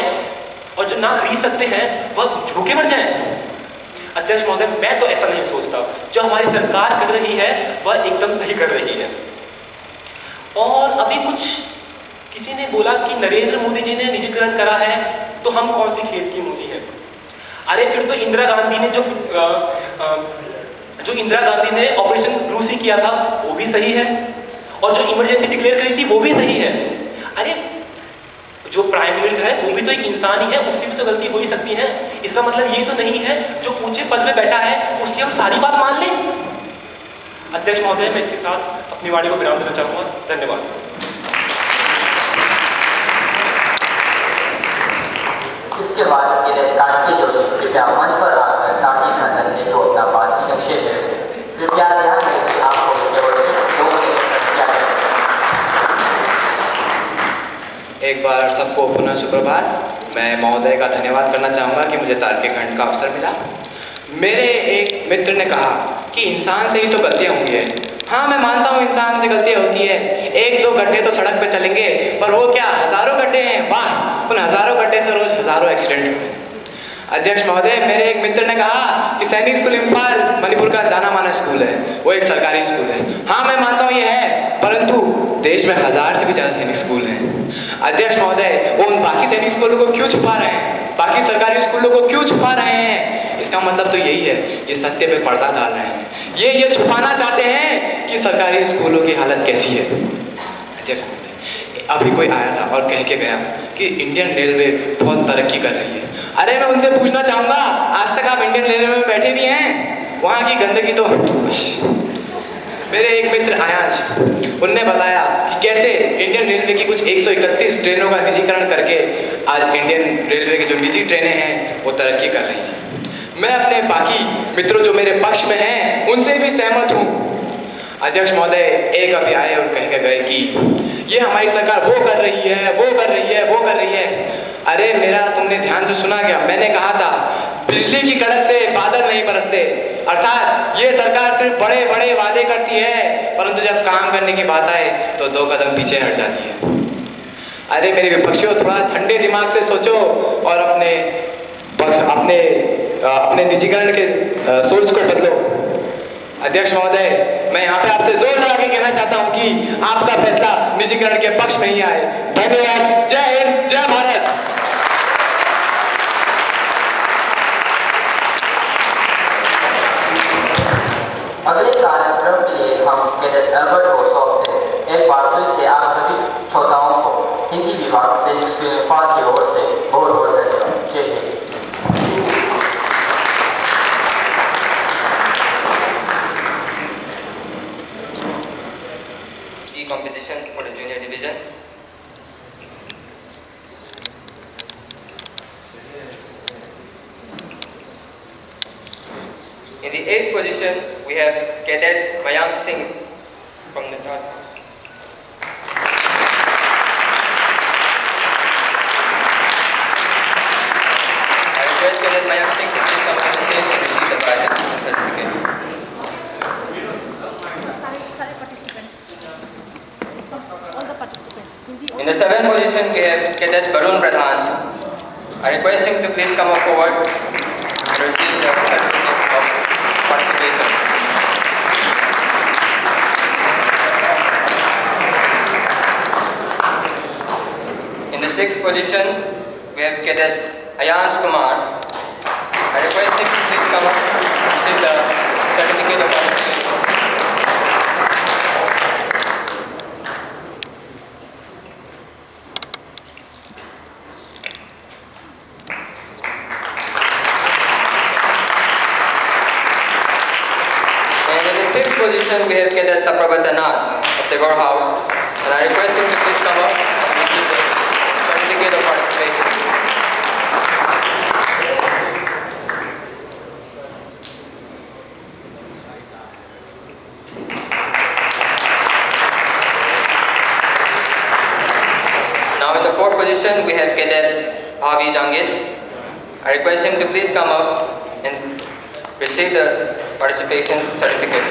और जो ना खरीद सकते हैं वह भूखे मर जाएं? अध्यक्ष महोदय, मैं तो ऐसा नहीं सोचता। जो हमारी सरकार कर रही है वह एकदम सही कर रही है। और अभी कुछ किसी ने बोला कि नरेंद्र मोदी जी ने निजीकरण करा है तो हम कौन सी खेत की मूली है। अरे, फिर तो इंदिरा गांधी ने जो इंदिरा गांधी ने ऑपरेशन ब्लू सी किया था वो भी सही है और जो इमरजेंसी डिक्लेयर करी थी वो भी सही है। अरे, जो प्राइम मिनिस्टर है वो भी तो एक इंसान ही है, उससे भी तो गलती हो ही सकती है। इसका मतलब ये तो नहीं है जो ऊंचे पद में बैठा है उसकी हम सारी बात मान लें। अध्यक्ष महोदय, मैं इसके साथ अपनी वाणी को विराम देना चाहूँगा। धन्यवाद। इसके बाद कैडेट कार्तिकेय जोशी कृपया मंच पर आकर ताड़ी खंडन ने तो अपना बात संक्षेप में कृपया ध्यान दें कि आपको केवल 2 मिनट दिया जाएगा। एक बार सबको पुनः सुप्रभात। मैं महोदय का धन्यवाद करना चाहूँगा कि मुझे तार्किक खंड का अवसर मिला। मेरे एक मित्र ने कहा कि इंसान से ही तो गलतियाँ होंगी है। हाँ, मैं मानता हूँ इंसान से गलतियाँ होती है। 1-2 गड्ढे तो सड़क पे चलेंगे, पर वो क्या हज़ारों गड्ढे हैं। वाह, उन हज़ारों गड्ढे से रोज हज़ारों एक्सीडेंट होते हैं। अध्यक्ष महोदय, मेरे एक मित्र ने कहा कि सैनिक स्कूल इम्फाल मणिपुर का जाना माना स्कूल है, वो एक सरकारी स्कूल है। हाँ, मैं मानता हूँ ये है, परंतु देश में 1000 से भी ज़्यादा सैनिक स्कूल हैं। अध्यक्ष महोदय, वो उन बाकी सैनिक स्कूलों को क्यों छुपा रहे हैं, बाकी सरकारी स्कूलों को क्यों छुपा रहे हैं? इसका मतलब तो यही है, ये सत्य पे पर्दा डाल रहे हैं। ये छुपाना चाहते हैं कि सरकारी स्कूलों की हालत कैसी है। अध्यक्ष महोदय, अभी कोई आया था और कह के गया कि इंडियन रेलवे बहुत तरक्की कर रही है। अरे, मैं उनसे पूछना चाहूँगा, आज तक आप इंडियन रेलवे में बैठे भी हैं? वहाँ की गंदगी तो। मेरे एक मित्र आयांश, उनने बताया कि कैसे इंडियन रेलवे की कुछ 131 ट्रेनों का निजीकरण करके आज इंडियन रेलवे की जो निजी ट्रेनें हैं वो तरक्की कर रही हैं। मैं अपने बाकी मित्रों जो मेरे पक्ष में हैं उनसे भी सहमत हूँ। अध्यक्ष महोदय, एक अभी आए और कह के गए कि ये हमारी सरकार वो कर रही है, वो कर रही है, वो कर रही है। अरे, मेरा तुमने ध्यान से सुना क्या? मैंने कहा था बिजली की कड़क से बादल नहीं बरसते। अर्थात ये सरकार सिर्फ बड़े बड़े वादे करती है, परंतु जब काम करने की बात आए तो 2 कदम पीछे हट जाती है। अरे मेरे विपक्षियों, थोड़ा ठंडे दिमाग से सोचो और अपने निजीकरण के सोच को बदलो। अध्यक्ष महोदय, मैं यहाँ पे आपसे जोर लगा के कहना चाहता हूँ कि आपका फैसला निजीकरण के पक्ष में ही आए। धन्यवाद। जय हिंद, जय भारत। अगले कार्यक्रम के लिए हम कैडेट अल्बर्ट को सौंपते हैं। एक बार फिर से आप सभी श्रोताओं को हिंदी विभाग से इम्फाल की ओर से बहुत बहुत धन्यवाद। जय Hind. Competition for the junior division. 8th position, we have Cadet Mayank Singh from the Taj House. I request Cadet Mayank Singh to please come on the stage and receive the badge and certificate. In the 7th position, we have Cadet Barun Pradhan. I request him to please come up forward and receive the certificate of participation. In the 6th position, we have Cadet Ayans Kumar. I request him to please come up and receive the certificate of participation. Position, we have Cadet Taprabhatanan of the Gore House, and I request him to please come up and receive the certificate of participation. Now in the 4th position, we have Cadet Bhavi Jangit. I request him to please come up and receive the participation certificate.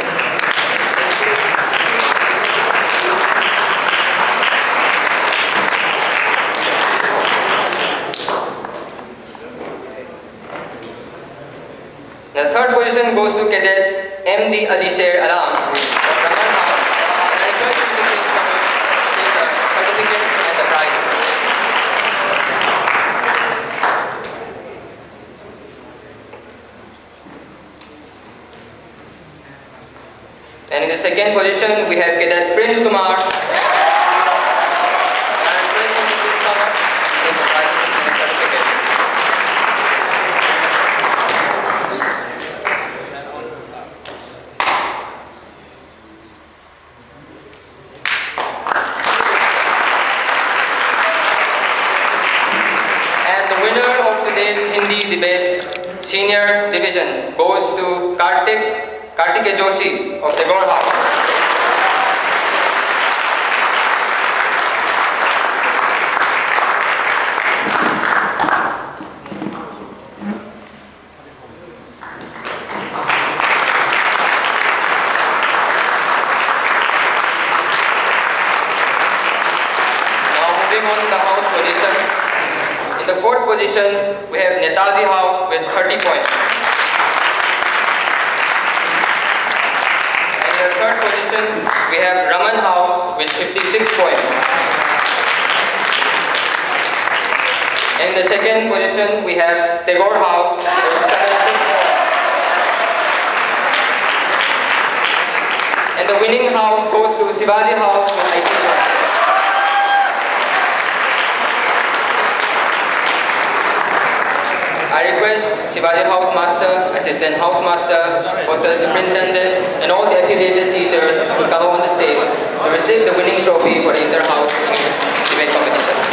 The 3rd position goes to Cadet MD Alisher Alam of Raman House. I request you to please come and take the certificate and the prize. And in the 2nd position, we have Cadet Prince Kumar. And I request him to please come up and take the prize and the certificate. Hindi Debate Senior Division goes to Kartike Joshi of the Gore House. Now moving on to the house position. In the 4th position, we have Netaji House with 30 points. And in the 3rd position, we have Raman House with 56 points. And in the 2nd position, we have Tagore House with 76 points. And the winning house goes to Shivaji House with 80 points. I request Shivaji House Master, Assistant House Master, Hostel Superintendent, and all the affiliated teachers to come on the stage to receive the winning trophy for the inter-house debate competition.